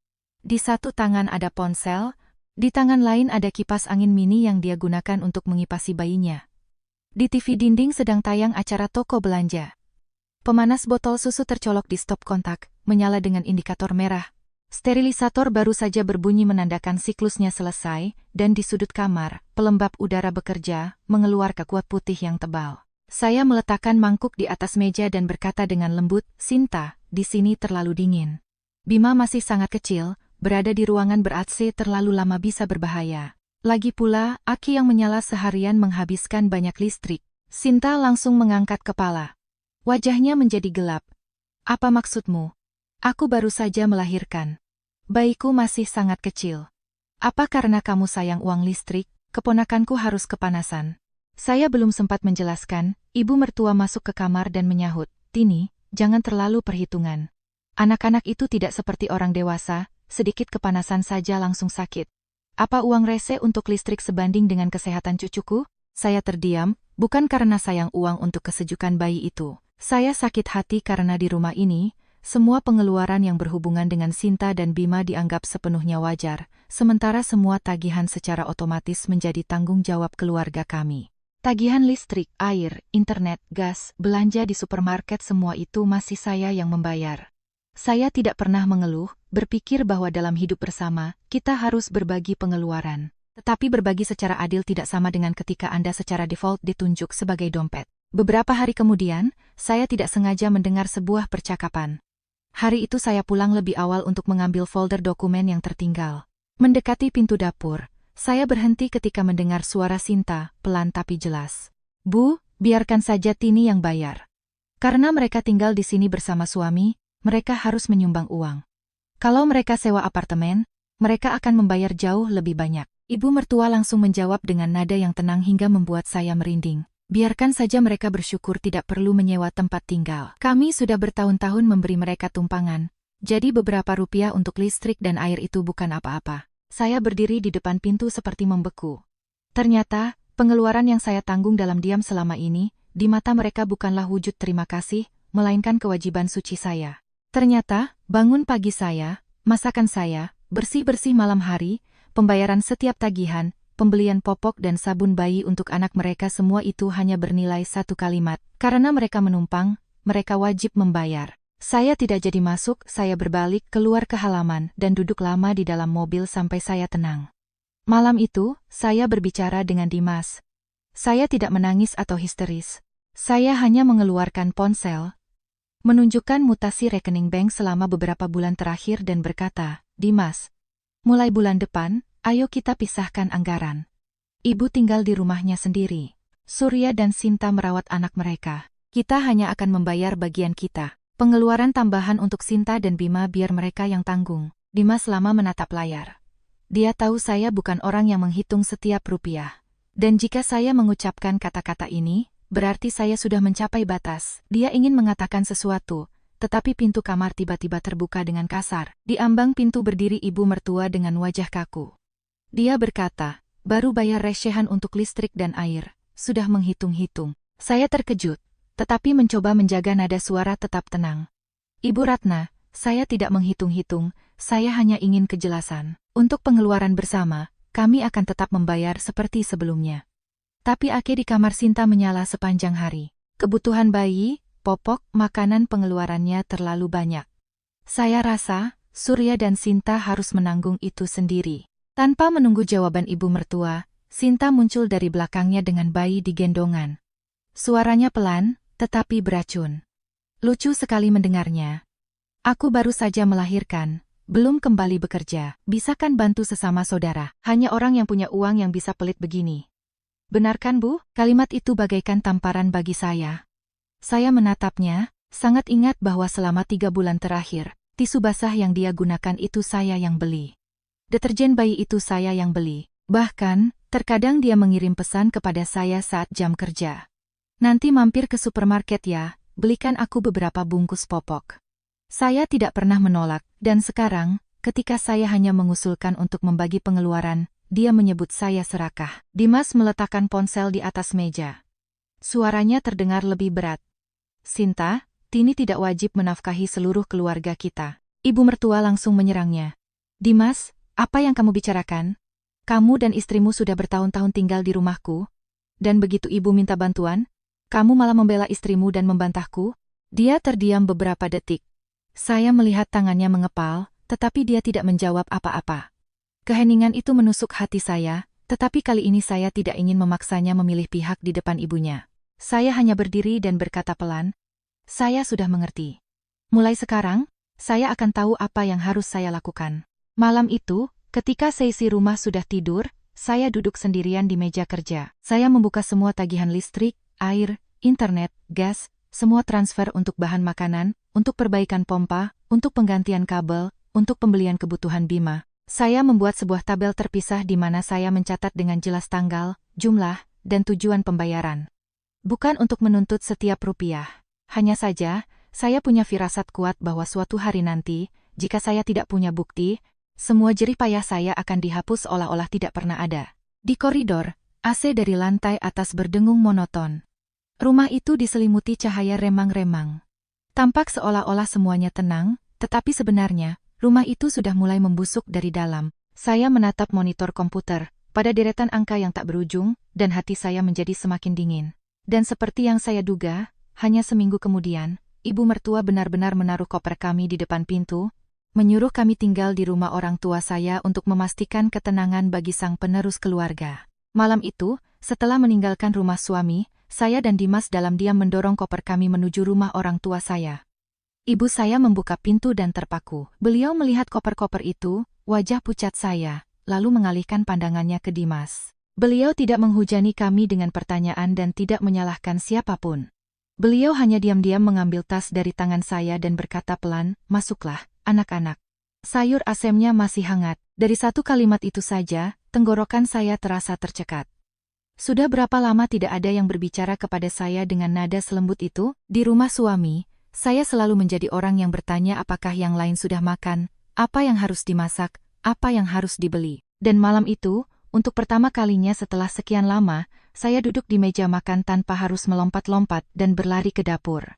Di satu tangan ada ponsel, di tangan lain ada kipas angin mini yang dia gunakan untuk mengipasi bayinya. Di TV dinding sedang tayang acara toko belanja. Pemanas botol susu tercolok di stop kontak, menyala dengan indikator merah. Sterilisator baru saja berbunyi menandakan siklusnya selesai, dan di sudut kamar, pelembab udara bekerja, mengeluarkan kuat putih yang tebal. Saya meletakkan mangkuk di atas meja dan berkata dengan lembut, "Sinta, di sini terlalu dingin. Bima masih sangat kecil, berada di ruangan ber-AC terlalu lama bisa berbahaya. Lagi pula, aki yang menyala seharian menghabiskan banyak listrik." Sinta langsung mengangkat kepala. Wajahnya menjadi gelap. "Apa maksudmu? Aku baru saja melahirkan. Bayiku masih sangat kecil. Apa karena kamu sayang uang listrik, keponakanku harus kepanasan?" Saya belum sempat menjelaskan, ibu mertua masuk ke kamar dan menyahut, "Tini, jangan terlalu perhitungan. Anak-anak itu tidak seperti orang dewasa, sedikit kepanasan saja langsung sakit. Apa uang rese untuk listrik sebanding dengan kesehatan cucuku?" Saya terdiam, bukan karena sayang uang untuk kesejukan bayi itu. Saya sakit hati karena di rumah ini, semua pengeluaran yang berhubungan dengan Sinta dan Bima dianggap sepenuhnya wajar, sementara semua tagihan secara otomatis menjadi tanggung jawab keluarga kami. Tagihan listrik, air, internet, gas, belanja di supermarket semua itu masih saya yang membayar. Saya tidak pernah mengeluh, berpikir bahwa dalam hidup bersama, kita harus berbagi pengeluaran. Tetapi berbagi secara adil tidak sama dengan ketika Anda secara default ditunjuk sebagai dompet. Beberapa hari kemudian, saya tidak sengaja mendengar sebuah percakapan. Hari itu saya pulang lebih awal untuk mengambil folder dokumen yang tertinggal. Mendekati pintu dapur, saya berhenti ketika mendengar suara Sinta, pelan tapi jelas. "Bu, biarkan saja Tini yang bayar. Karena mereka tinggal di sini bersama suami, mereka harus menyumbang uang. Kalau mereka sewa apartemen, mereka akan membayar jauh lebih banyak." Ibu mertua langsung menjawab dengan nada yang tenang hingga membuat saya merinding. "Biarkan saja mereka bersyukur tidak perlu menyewa tempat tinggal. Kami sudah bertahun-tahun memberi mereka tumpangan, jadi beberapa rupiah untuk listrik dan air itu bukan apa-apa." Saya berdiri di depan pintu seperti membeku. Ternyata, pengeluaran yang saya tanggung dalam diam selama ini, di mata mereka bukanlah wujud terima kasih, melainkan kewajiban suci saya. Ternyata, bangun pagi saya, masakan saya, bersih-bersih malam hari, pembayaran setiap tagihan, pembelian popok dan sabun bayi untuk anak mereka semua itu hanya bernilai satu kalimat. Karena mereka menumpang, mereka wajib membayar. Saya tidak jadi masuk, saya berbalik keluar ke halaman dan duduk lama di dalam mobil sampai saya tenang. Malam itu, saya berbicara dengan Dimas. Saya tidak menangis atau histeris. Saya hanya mengeluarkan ponsel, menunjukkan mutasi rekening bank selama beberapa bulan terakhir dan berkata, "Dimas, mulai bulan depan, ayo kita pisahkan anggaran. Ibu tinggal di rumahnya sendiri. Surya dan Sinta merawat anak mereka. Kita hanya akan membayar bagian kita. Pengeluaran tambahan untuk Sinta dan Bima biar mereka yang tanggung." Dimas lama menatap layar. Dia tahu saya bukan orang yang menghitung setiap rupiah. Dan jika saya mengucapkan kata-kata ini, berarti saya sudah mencapai batas. Dia ingin mengatakan sesuatu, tetapi pintu kamar tiba-tiba terbuka dengan kasar. Di ambang pintu berdiri ibu mertua dengan wajah kaku. Dia berkata, baru bayar recehan untuk listrik dan air, sudah menghitung-hitung. Saya terkejut, tetapi mencoba menjaga nada suara tetap tenang. Ibu Ratna, saya tidak menghitung-hitung, saya hanya ingin kejelasan. Untuk pengeluaran bersama, kami akan tetap membayar seperti sebelumnya. Tapi Ake di kamar Sinta menyala sepanjang hari. Kebutuhan bayi, popok, makanan pengeluarannya terlalu banyak. Saya rasa, Surya dan Sinta harus menanggung itu sendiri. Tanpa menunggu jawaban ibu mertua, Sinta muncul dari belakangnya dengan bayi di gendongan. Suaranya pelan, tetapi beracun. Lucu sekali mendengarnya. Aku baru saja melahirkan, belum kembali bekerja. Bisakan bantu sesama saudara. Hanya orang yang punya uang yang bisa pelit begini. Benarkan, Bu? Kalimat itu bagaikan tamparan bagi saya. Saya menatapnya, sangat ingat bahwa selama 3 bulan terakhir, tisu basah yang dia gunakan itu saya yang beli. Deterjen bayi itu saya yang beli. Bahkan, terkadang dia mengirim pesan kepada saya saat jam kerja. Nanti mampir ke supermarket ya, belikan aku beberapa bungkus popok. Saya tidak pernah menolak, dan sekarang, ketika saya hanya mengusulkan untuk membagi pengeluaran, dia menyebut saya serakah. Dimas meletakkan ponsel di atas meja. Suaranya terdengar lebih berat. Sinta, Tini tidak wajib menafkahi seluruh keluarga kita. Ibu mertua langsung menyerangnya. Dimas, apa yang kamu bicarakan? Kamu dan istrimu sudah bertahun-tahun tinggal di rumahku. Dan begitu ibu minta bantuan, kamu malah membela istrimu dan membantahku? Dia terdiam beberapa detik. Saya melihat tangannya mengepal, tetapi dia tidak menjawab apa-apa. Keheningan itu menusuk hati saya, tetapi kali ini saya tidak ingin memaksanya memilih pihak di depan ibunya. Saya hanya berdiri dan berkata pelan, saya sudah mengerti. Mulai sekarang, saya akan tahu apa yang harus saya lakukan. Malam itu, ketika seisi rumah sudah tidur, saya duduk sendirian di meja kerja. Saya membuka semua tagihan listrik, air, internet, gas, semua transfer untuk bahan makanan, untuk perbaikan pompa, untuk penggantian kabel, untuk pembelian kebutuhan Bima. Saya membuat sebuah tabel terpisah di mana saya mencatat dengan jelas tanggal, jumlah, dan tujuan pembayaran. Bukan untuk menuntut setiap rupiah. Hanya saja, saya punya firasat kuat bahwa suatu hari nanti, jika saya tidak punya bukti, semua jerih payah saya akan dihapus seolah-olah tidak pernah ada. Di koridor, AC dari lantai atas berdengung monoton. Rumah itu diselimuti cahaya remang-remang. Tampak seolah-olah semuanya tenang, tetapi sebenarnya, rumah itu sudah mulai membusuk dari dalam. Saya menatap monitor komputer, pada deretan angka yang tak berujung, dan hati saya menjadi semakin dingin. Dan seperti yang saya duga, hanya seminggu kemudian, ibu mertua benar-benar menaruh koper kami di depan pintu, menyuruh kami tinggal di rumah orang tua saya untuk memastikan ketenangan bagi sang penerus keluarga. Malam itu, setelah meninggalkan rumah suami, saya dan Dimas dalam diam mendorong koper kami menuju rumah orang tua saya. Ibu saya membuka pintu dan terpaku. Beliau melihat koper-koper itu, wajah pucat saya, lalu mengalihkan pandangannya ke Dimas. Beliau tidak menghujani kami dengan pertanyaan dan tidak menyalahkan siapapun. Beliau hanya diam-diam mengambil tas dari tangan saya dan berkata pelan, masuklah, anak-anak. Sayur asemnya masih hangat. Dari satu kalimat itu saja, tenggorokan saya terasa tercekat. Sudah berapa lama tidak ada yang berbicara kepada saya dengan nada selembut itu? Di rumah suami, saya selalu menjadi orang yang bertanya apakah yang lain sudah makan, apa yang harus dimasak, apa yang harus dibeli. Dan malam itu, untuk pertama kalinya setelah sekian lama, saya duduk di meja makan tanpa harus melompat-lompat dan berlari ke dapur.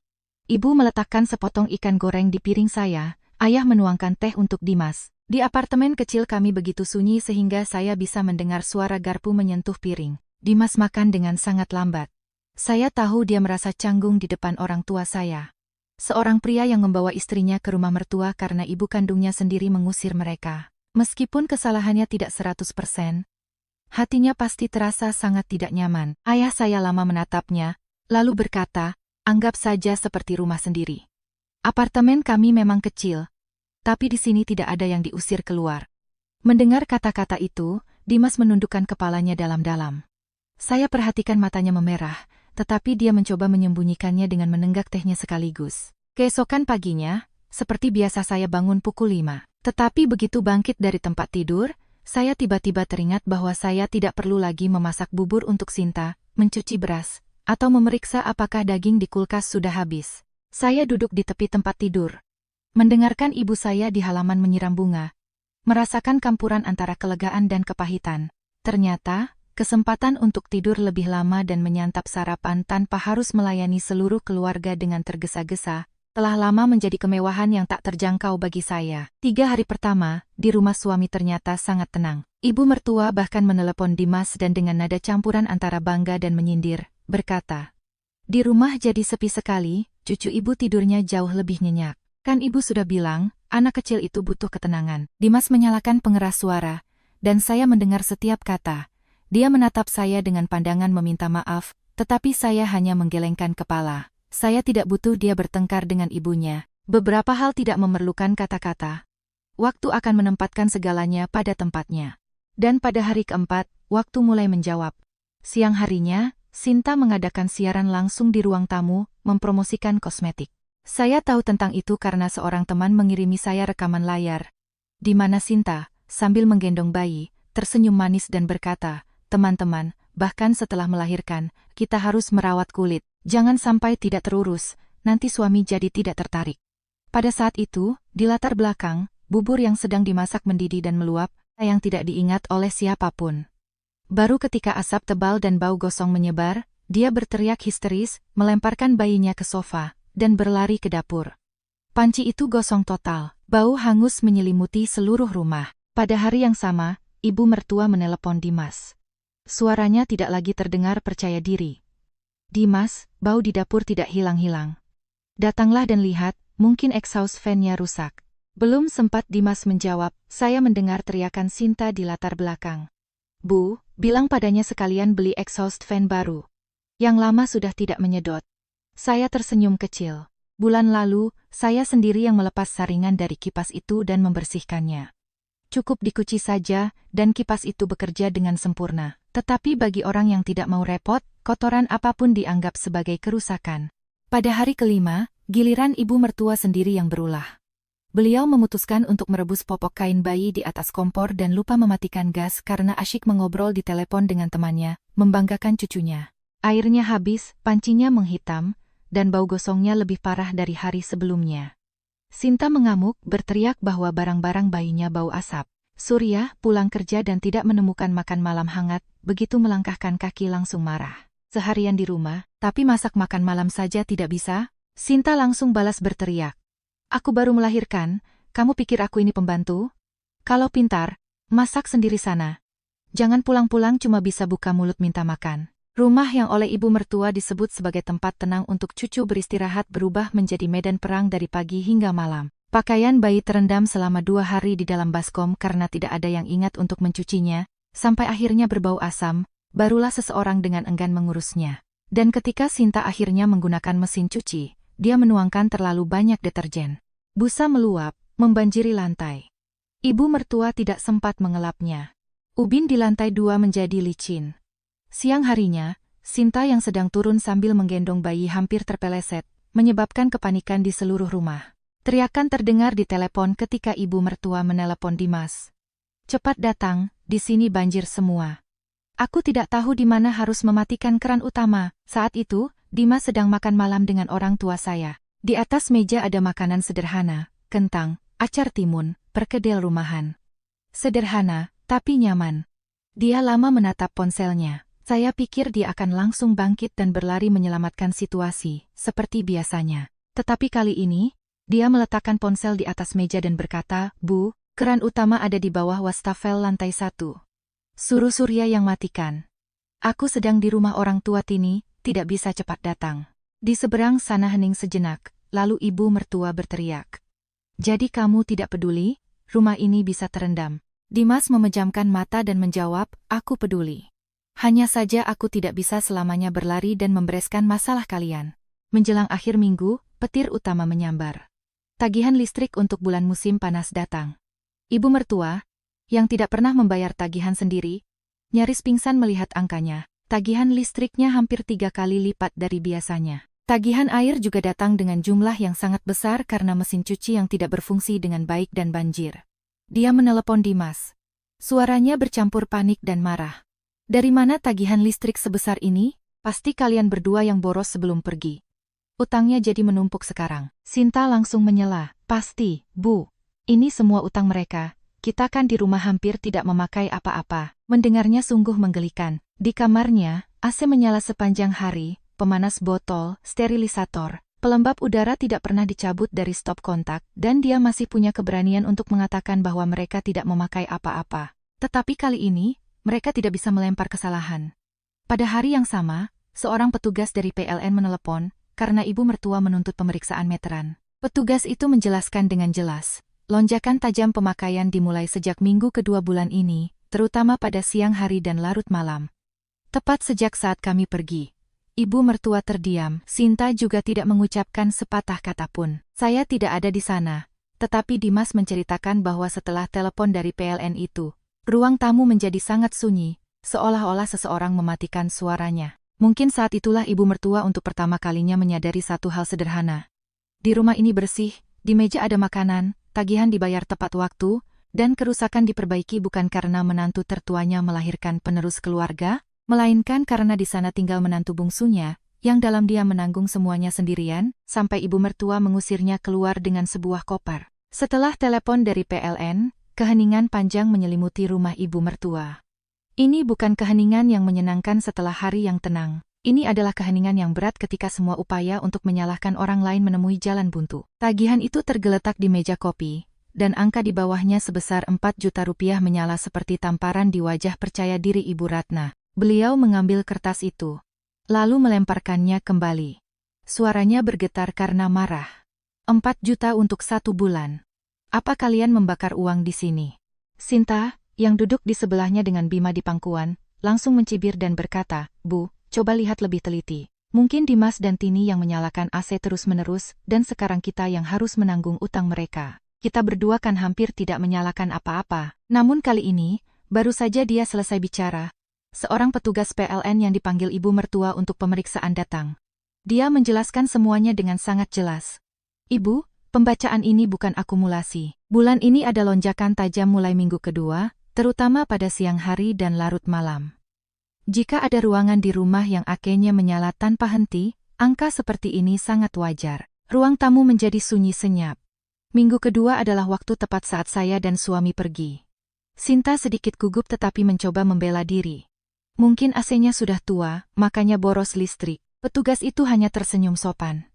Ibu meletakkan sepotong ikan goreng di piring saya, ayah menuangkan teh untuk Dimas. Di apartemen kecil kami begitu sunyi sehingga saya bisa mendengar suara garpu menyentuh piring. Dimas makan dengan sangat lambat. Saya tahu dia merasa canggung di depan orang tua saya. Seorang pria yang membawa istrinya ke rumah mertua karena ibu kandungnya sendiri mengusir mereka. Meskipun kesalahannya tidak 100%, hatinya pasti terasa sangat tidak nyaman. Ayah saya lama menatapnya, lalu berkata, anggap saja seperti rumah sendiri. Apartemen kami memang kecil, tapi di sini tidak ada yang diusir keluar. Mendengar kata-kata itu, Dimas menundukkan kepalanya dalam-dalam. Saya perhatikan matanya memerah, tetapi dia mencoba menyembunyikannya dengan menenggak tehnya sekaligus. Keesokan paginya, Seperti biasa saya bangun pukul 5. Tetapi begitu bangkit dari tempat tidur, saya tiba-tiba teringat bahwa saya tidak perlu lagi memasak bubur untuk Sinta, mencuci beras, atau memeriksa apakah daging di kulkas sudah habis. Saya duduk di tepi tempat tidur, mendengarkan ibu saya di halaman menyiram bunga, merasakan campuran antara kelegaan dan kepahitan. Ternyata, kesempatan untuk tidur lebih lama dan menyantap sarapan tanpa harus melayani seluruh keluarga dengan tergesa-gesa, telah lama menjadi kemewahan yang tak terjangkau bagi saya. 3 hari pertama, di rumah suami ternyata sangat tenang. Ibu mertua bahkan menelepon Dimas dan dengan nada campuran antara bangga dan menyindir, berkata, "Di rumah jadi sepi sekali, cucu ibu tidurnya jauh lebih nyenyak. Kan ibu sudah bilang, anak kecil itu butuh ketenangan." Dimas menyalakan pengeras suara, dan saya mendengar setiap kata. Dia menatap saya dengan pandangan meminta maaf, tetapi saya hanya menggelengkan kepala. Saya tidak butuh dia bertengkar dengan ibunya. Beberapa hal tidak memerlukan kata-kata. Waktu akan menempatkan segalanya pada tempatnya. Dan pada hari keempat, waktu mulai menjawab. Siang harinya, Sinta mengadakan siaran langsung di ruang tamu, mempromosikan kosmetik. Saya tahu tentang itu karena seorang teman mengirimi saya rekaman layar. Di mana Sinta, sambil menggendong bayi, tersenyum manis dan berkata, "Teman-teman, bahkan setelah melahirkan, kita harus merawat kulit. Jangan sampai tidak terurus, nanti suami jadi tidak tertarik." Pada saat itu, di latar belakang, bubur yang sedang dimasak mendidih dan meluap, yang tidak diingat oleh siapapun. Baru ketika asap tebal dan bau gosong menyebar, dia berteriak histeris, melemparkan bayinya ke sofa, dan berlari ke dapur. Panci itu gosong total, bau hangus menyelimuti seluruh rumah. Pada hari yang sama, ibu mertua menelepon Dimas. Suaranya tidak lagi terdengar percaya diri. "Dimas, bau di dapur tidak hilang-hilang. Datanglah dan lihat, mungkin exhaust fan-nya rusak." Belum sempat Dimas menjawab, saya mendengar teriakan Sinta di latar belakang. "Bu, bilang padanya sekalian beli exhaust fan baru. Yang lama sudah tidak menyedot." Saya tersenyum kecil. Bulan lalu, saya sendiri yang melepas saringan dari kipas itu dan membersihkannya. Cukup dicuci saja, dan kipas itu bekerja dengan sempurna. Tetapi bagi orang yang tidak mau repot, kotoran apapun dianggap sebagai kerusakan. Pada hari kelima, giliran ibu mertua sendiri yang berulah. Beliau memutuskan untuk merebus popok kain bayi di atas kompor dan lupa mematikan gas karena asyik mengobrol di telepon dengan temannya, membanggakan cucunya. Airnya habis, pancinya menghitam, dan bau gosongnya lebih parah dari hari sebelumnya. Sinta mengamuk, berteriak bahwa barang-barang bayinya bau asap. Surya pulang kerja dan tidak menemukan makan malam hangat, begitu melangkahkan kaki langsung marah. "Seharian di rumah, tapi masak makan malam saja tidak bisa?" Sinta langsung balas berteriak. "Aku baru melahirkan, kamu pikir aku ini pembantu? Kalau pintar, masak sendiri sana. Jangan pulang-pulang cuma bisa buka mulut minta makan." Rumah yang oleh ibu mertua disebut sebagai tempat tenang untuk cucu beristirahat berubah menjadi medan perang dari pagi hingga malam. Pakaian bayi terendam selama 2 hari di dalam baskom karena tidak ada yang ingat untuk mencucinya, sampai akhirnya berbau asam, barulah seseorang dengan enggan mengurusnya. Dan ketika Sinta akhirnya menggunakan mesin cuci, dia menuangkan terlalu banyak deterjen. Busa meluap, membanjiri lantai. Ibu mertua tidak sempat mengelapnya. Ubin di lantai 2 menjadi licin. Siang harinya, Sinta yang sedang turun sambil menggendong bayi hampir terpeleset, menyebabkan kepanikan di seluruh rumah. Teriakan terdengar di telepon ketika ibu mertua menelepon Dimas. "Cepat datang, di sini banjir semua." Aku tidak tahu di mana harus mematikan keran utama. Saat itu, Dimas sedang makan malam dengan orang tua saya. Di atas meja ada makanan sederhana, kentang, acar timun, perkedel rumahan. Sederhana, tapi nyaman. Dia lama menatap ponselnya. Saya pikir dia akan langsung bangkit dan berlari menyelamatkan situasi, seperti biasanya. Tetapi kali ini, dia meletakkan ponsel di atas meja dan berkata, "Bu, keran utama ada di bawah wastafel lantai 1. Suruh Surya yang matikan. Aku sedang di rumah orang tua Tini, tidak bisa cepat datang." Di seberang sana hening sejenak, lalu ibu mertua berteriak. "Jadi kamu tidak peduli? Rumah ini bisa terendam." Dimas memejamkan mata dan menjawab, "Aku peduli. Hanya saja aku tidak bisa selamanya berlari dan membereskan masalah kalian." Menjelang akhir minggu, petir utama menyambar. Tagihan listrik untuk bulan musim panas datang. Ibu mertua, yang tidak pernah membayar tagihan sendiri, nyaris pingsan melihat angkanya. Tagihan listriknya hampir 3 kali lipat dari biasanya. Tagihan air juga datang dengan jumlah yang sangat besar karena mesin cuci yang tidak berfungsi dengan baik dan banjir. Dia menelepon Dimas. Suaranya bercampur panik dan marah. Dari mana tagihan listrik sebesar ini? Pasti kalian berdua yang boros sebelum pergi. Utangnya jadi menumpuk sekarang. Sinta langsung menyela. Pasti, Bu. Ini semua utang mereka. Kita kan di rumah hampir tidak memakai apa-apa. Mendengarnya sungguh menggelikan. Di kamarnya, AC menyala sepanjang hari. Pemanas botol, sterilisator, pelembab udara tidak pernah dicabut dari stop kontak, dan dia masih punya keberanian untuk mengatakan bahwa mereka tidak memakai apa-apa. Tetapi kali ini, mereka tidak bisa melempar kesalahan. Pada hari yang sama, seorang petugas dari PLN menelepon, karena ibu mertua menuntut pemeriksaan meteran. Petugas itu menjelaskan dengan jelas, lonjakan tajam pemakaian dimulai sejak minggu kedua bulan ini, terutama pada siang hari dan larut malam. Tepat sejak saat kami pergi. Ibu mertua terdiam, Sinta juga tidak mengucapkan sepatah kata pun. Saya tidak ada di sana. Tetapi Dimas menceritakan bahwa setelah telepon dari PLN itu, ruang tamu menjadi sangat sunyi, seolah-olah seseorang mematikan suaranya. Mungkin saat itulah ibu mertua untuk pertama kalinya menyadari satu hal sederhana. Di rumah ini bersih, di meja ada makanan, tagihan dibayar tepat waktu, dan kerusakan diperbaiki bukan karena menantu tertuanya melahirkan penerus keluarga, melainkan karena di sana tinggal menantu bungsunya, yang dalam dia menanggung semuanya sendirian, sampai ibu mertua mengusirnya keluar dengan sebuah koper. Setelah telepon dari PLN, keheningan panjang menyelimuti rumah ibu mertua. Ini bukan keheningan yang menyenangkan setelah hari yang tenang. Ini adalah keheningan yang berat ketika semua upaya untuk menyalahkan orang lain menemui jalan buntu. Tagihan itu tergeletak di meja kopi, dan angka di bawahnya sebesar 4 juta rupiah menyala seperti tamparan di wajah percaya diri Ibu Ratna. Beliau mengambil kertas itu, lalu melemparkannya kembali. Suaranya bergetar karena marah. 4 juta untuk 1 bulan. Apa kalian membakar uang di sini? Sinta, yang duduk di sebelahnya dengan Bima di pangkuan, langsung mencibir dan berkata, Bu, coba lihat lebih teliti. Mungkin Dimas dan Tini yang menyalakan AC terus-menerus, dan sekarang kita yang harus menanggung utang mereka. Kita berdua kan hampir tidak menyalakan apa-apa. Namun kali ini, baru saja dia selesai bicara, seorang petugas PLN yang dipanggil ibu mertua untuk pemeriksaan datang. Dia menjelaskan semuanya dengan sangat jelas. Ibu, pembacaan ini bukan akumulasi. Bulan ini ada lonjakan tajam mulai minggu kedua, terutama pada siang hari dan larut malam. Jika ada ruangan di rumah yang AC-nya menyala tanpa henti, angka seperti ini sangat wajar. Ruang tamu menjadi sunyi senyap. Minggu kedua adalah waktu tepat saat saya dan suami pergi. Sinta sedikit gugup tetapi mencoba membela diri. Mungkin AC-nya sudah tua, makanya boros listrik. Petugas itu hanya tersenyum sopan.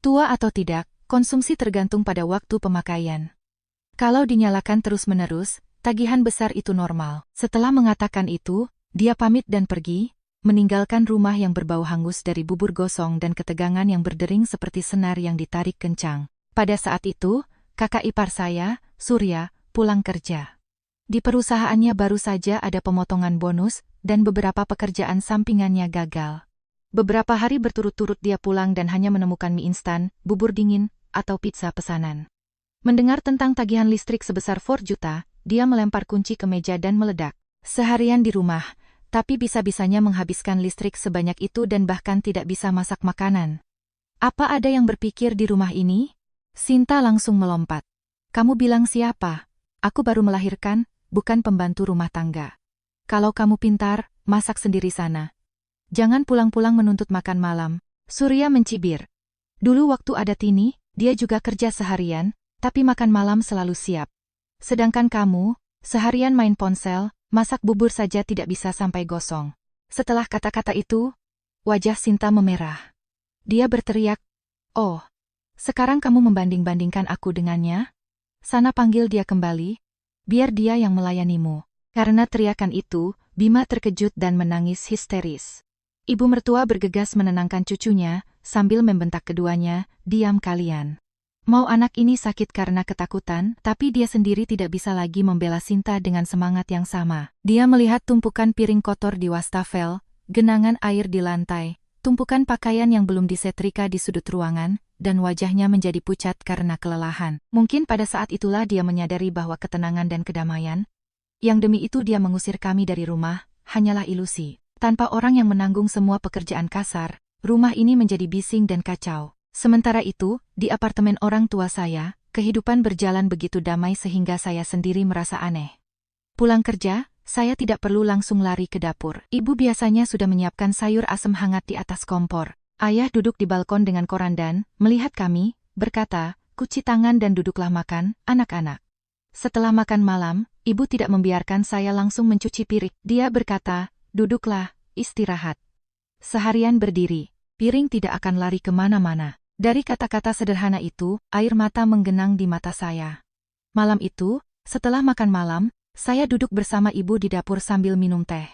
Tua atau tidak, konsumsi tergantung pada waktu pemakaian. Kalau dinyalakan terus-menerus, tagihan besar itu normal. Setelah mengatakan itu, dia pamit dan pergi, meninggalkan rumah yang berbau hangus dari bubur gosong dan ketegangan yang berdering seperti senar yang ditarik kencang. Pada saat itu, kakak ipar saya, Surya, pulang kerja. Di perusahaannya baru saja ada pemotongan bonus, dan beberapa pekerjaan sampingannya gagal. Beberapa hari berturut-turut dia pulang dan hanya menemukan mie instan, bubur dingin, atau pizza pesanan. Mendengar tentang tagihan listrik sebesar 4 juta, dia melempar kunci ke meja dan meledak. Seharian di rumah, tapi bisa-bisanya menghabiskan listrik sebanyak itu dan bahkan tidak bisa masak makanan. Apa ada yang berpikir di rumah ini? Sinta langsung melompat. Kamu bilang siapa? Aku baru melahirkan, bukan pembantu rumah tangga. Kalau kamu pintar, masak sendiri sana. Jangan pulang-pulang menuntut makan malam. Surya mencibir. Dulu waktu ada Tini, dia juga kerja seharian, tapi makan malam selalu siap. Sedangkan kamu, seharian main ponsel, masak bubur saja tidak bisa sampai gosong. Setelah kata-kata itu, wajah Sinta memerah. Dia berteriak, "Oh, sekarang kamu membanding-bandingkan aku dengannya? Sana panggil dia kembali, biar dia yang melayanimu." Karena teriakan itu, Bima terkejut dan menangis histeris. Ibu mertua bergegas menenangkan cucunya, sambil membentak keduanya, "Diam kalian." Mau anak ini sakit karena ketakutan, tapi dia sendiri tidak bisa lagi membela Sinta dengan semangat yang sama. Dia melihat tumpukan piring kotor di wastafel, genangan air di lantai, tumpukan pakaian yang belum disetrika di sudut ruangan, dan wajahnya menjadi pucat karena kelelahan. Mungkin pada saat itulah dia menyadari bahwa ketenangan dan kedamaian, yang demi itu dia mengusir kami dari rumah, hanyalah ilusi. Tanpa orang yang menanggung semua pekerjaan kasar, rumah ini menjadi bising dan kacau. Sementara itu, di apartemen orang tua saya, kehidupan berjalan begitu damai sehingga saya sendiri merasa aneh. Pulang kerja, saya tidak perlu langsung lari ke dapur. Ibu biasanya sudah menyiapkan sayur asam hangat di atas kompor. Ayah duduk di balkon dengan korandan, melihat kami, berkata, "Cuci tangan dan duduklah makan, anak-anak." Setelah makan malam, ibu tidak membiarkan saya langsung mencuci piring. Dia berkata, "Duduklah, istirahat." Seharian berdiri, piring tidak akan lari kemana-mana. Dari kata-kata sederhana itu, air mata menggenang di mata saya. Malam itu, setelah makan malam, saya duduk bersama ibu di dapur sambil minum teh.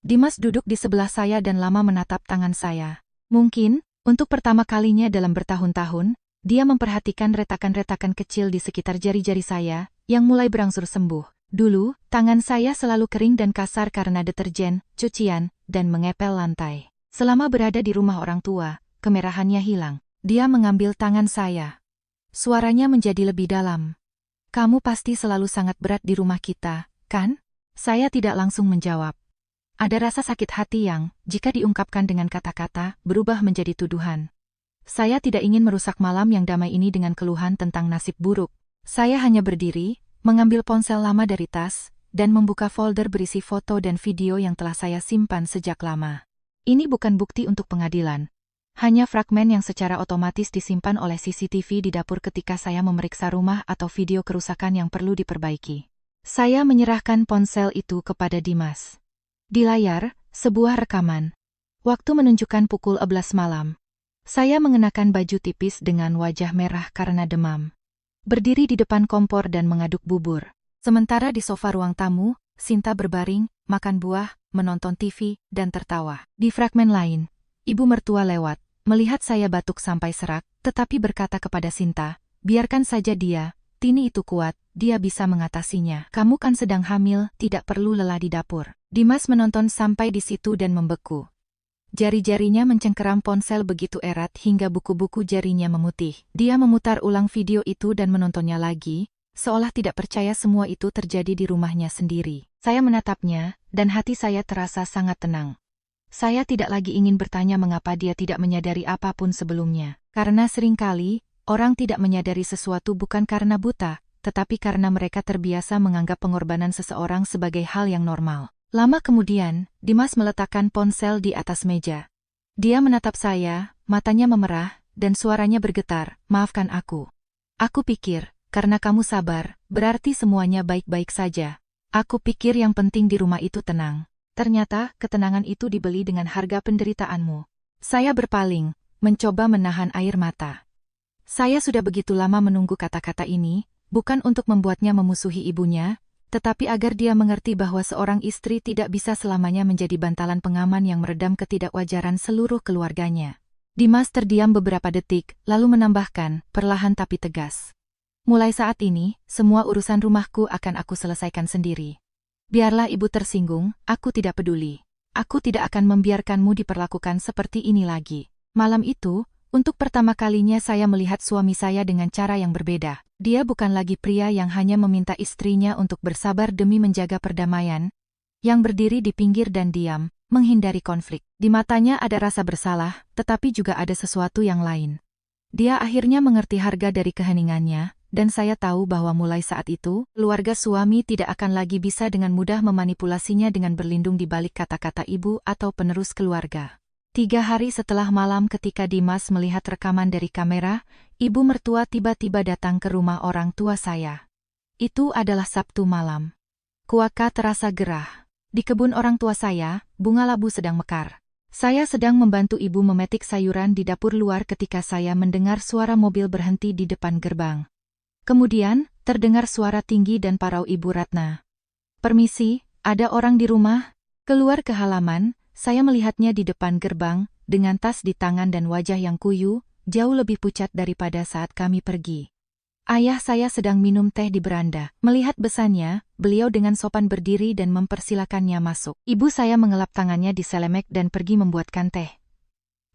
Dimas duduk di sebelah saya dan lama menatap tangan saya. Mungkin, untuk pertama kalinya dalam bertahun-tahun, dia memperhatikan retakan-retakan kecil di sekitar jari-jari saya, yang mulai berangsur sembuh. Dulu, tangan saya selalu kering dan kasar karena deterjen, cucian, dan mengepel lantai. Selama berada di rumah orang tua, kemerahannya hilang. Dia mengambil tangan saya. Suaranya menjadi lebih dalam. "Kamu pasti selalu sangat berat di rumah kita, kan?" Saya tidak langsung menjawab. Ada rasa sakit hati yang, jika diungkapkan dengan kata-kata, berubah menjadi tuduhan. Saya tidak ingin merusak malam yang damai ini dengan keluhan tentang nasib buruk. Saya hanya berdiri, mengambil ponsel lama dari tas, dan membuka folder berisi foto dan video yang telah saya simpan sejak lama. Ini bukan bukti untuk pengadilan. Hanya fragmen yang secara otomatis disimpan oleh CCTV di dapur ketika saya memeriksa rumah atau video kerusakan yang perlu diperbaiki. Saya menyerahkan ponsel itu kepada Dimas. Di layar, sebuah rekaman. Waktu menunjukkan pukul 11 malam. Saya mengenakan baju tipis dengan wajah merah karena demam. Berdiri di depan kompor dan mengaduk bubur. Sementara di sofa ruang tamu, Sinta berbaring, makan buah, menonton TV, dan tertawa. Di fragmen lain, ibu mertua lewat, melihat saya batuk sampai serak, tetapi berkata kepada Sinta, "Biarkan saja dia, Tini itu kuat, dia bisa mengatasinya. Kamu kan sedang hamil, tidak perlu lelah di dapur." Dimas menonton sampai di situ dan membeku. Jari-jarinya mencengkeram ponsel begitu erat hingga buku-buku jarinya memutih. Dia memutar ulang video itu dan menontonnya lagi, seolah tidak percaya semua itu terjadi di rumahnya sendiri. Saya menatapnya, dan hati saya terasa sangat tenang. Saya tidak lagi ingin bertanya mengapa dia tidak menyadari apapun sebelumnya. Karena seringkali, orang tidak menyadari sesuatu bukan karena buta, tetapi karena mereka terbiasa menganggap pengorbanan seseorang sebagai hal yang normal. Lama kemudian, Dimas meletakkan ponsel di atas meja. Dia menatap saya, matanya memerah, dan suaranya bergetar, "Maafkan aku. Aku pikir, karena kamu sabar, berarti semuanya baik-baik saja. Aku pikir yang penting di rumah itu tenang. Ternyata, ketenangan itu dibeli dengan harga penderitaanmu." Saya berpaling, mencoba menahan air mata. Saya sudah begitu lama menunggu kata-kata ini, bukan untuk membuatnya memusuhi ibunya, tetapi agar dia mengerti bahwa seorang istri tidak bisa selamanya menjadi bantalan pengaman yang meredam ketidakwajaran seluruh keluarganya. Dimas terdiam beberapa detik, lalu menambahkan, perlahan tapi tegas, "Mulai saat ini, semua urusan rumahku akan aku selesaikan sendiri. Biarlah ibu tersinggung, aku tidak peduli. Aku tidak akan membiarkanmu diperlakukan seperti ini lagi." Malam itu, untuk pertama kalinya saya melihat suami saya dengan cara yang berbeda. Dia bukan lagi pria yang hanya meminta istrinya untuk bersabar demi menjaga perdamaian, yang berdiri di pinggir dan diam, menghindari konflik. Di matanya ada rasa bersalah, tetapi juga ada sesuatu yang lain. Dia akhirnya mengerti harga dari keheningannya, dan saya tahu bahwa mulai saat itu, keluarga suami tidak akan lagi bisa dengan mudah memanipulasinya dengan berlindung di balik kata-kata ibu atau penerus keluarga. 3 hari setelah malam ketika Dimas melihat rekaman dari kamera, ibu mertua tiba-tiba datang ke rumah orang tua saya. Itu adalah Sabtu malam. Kuaka terasa gerah. Di kebun orang tua saya, bunga labu sedang mekar. Saya sedang membantu ibu memetik sayuran di dapur luar ketika saya mendengar suara mobil berhenti di depan gerbang. Kemudian, terdengar suara tinggi dan parau Ibu Ratna. "Permisi, ada orang di rumah?" Keluar ke halaman, saya melihatnya di depan gerbang, dengan tas di tangan dan wajah yang kuyu, jauh lebih pucat daripada saat kami pergi. Ayah saya sedang minum teh di beranda. Melihat besannya, beliau dengan sopan berdiri dan mempersilakannya masuk. Ibu saya mengelap tangannya di selemek dan pergi membuatkan teh.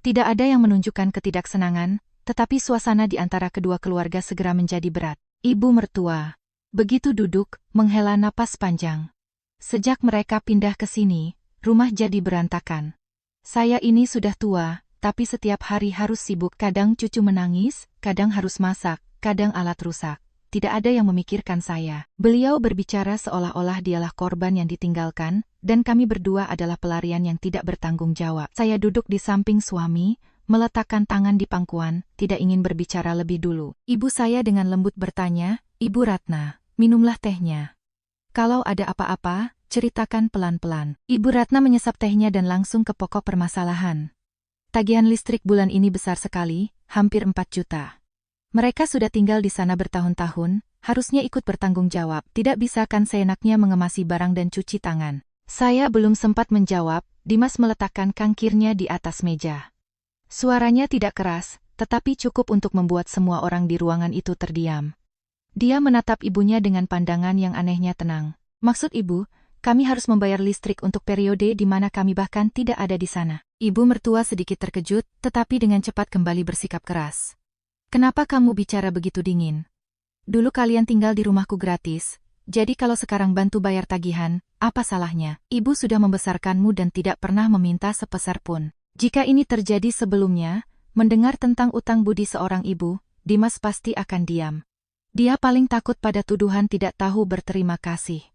Tidak ada yang menunjukkan ketidaksenangan, tetapi suasana di antara kedua keluarga segera menjadi berat. Ibu mertua begitu duduk, menghela napas panjang. Sejak mereka pindah ke sini, rumah jadi berantakan. Saya ini sudah tua, tapi setiap hari harus sibuk. Kadang cucu menangis, kadang harus masak, kadang alat rusak. Tidak ada yang memikirkan saya. Beliau berbicara seolah-olah dialah korban yang ditinggalkan, dan kami berdua adalah pelarian yang tidak bertanggung jawab. Saya duduk di samping suami, meletakkan tangan di pangkuan, tidak ingin berbicara lebih dulu. Ibu saya dengan lembut bertanya, "Ibu Ratna, minumlah tehnya. Kalau ada apa-apa, ceritakan pelan-pelan." Ibu Ratna menyesap tehnya dan langsung ke pokok permasalahan. Tagihan listrik bulan ini besar sekali, hampir 4 juta. Mereka sudah tinggal di sana bertahun-tahun, harusnya ikut bertanggung jawab. Tidak bisa kan seenaknya mengemasi barang dan cuci tangan. Saya belum sempat menjawab, Dimas meletakkan cangkirnya di atas meja. Suaranya tidak keras, tetapi cukup untuk membuat semua orang di ruangan itu terdiam. Dia menatap ibunya dengan pandangan yang anehnya tenang. "Maksud ibu, kami harus membayar listrik untuk periode di mana kami bahkan tidak ada di sana." Ibu mertua sedikit terkejut, tetapi dengan cepat kembali bersikap keras. "Kenapa kamu bicara begitu dingin? Dulu kalian tinggal di rumahku gratis, jadi kalau sekarang bantu bayar tagihan, apa salahnya? Ibu sudah membesarkanmu dan tidak pernah meminta sepeser pun." Jika ini terjadi sebelumnya, mendengar tentang utang budi seorang ibu, Dimas pasti akan diam. Dia paling takut pada tuduhan tidak tahu berterima kasih.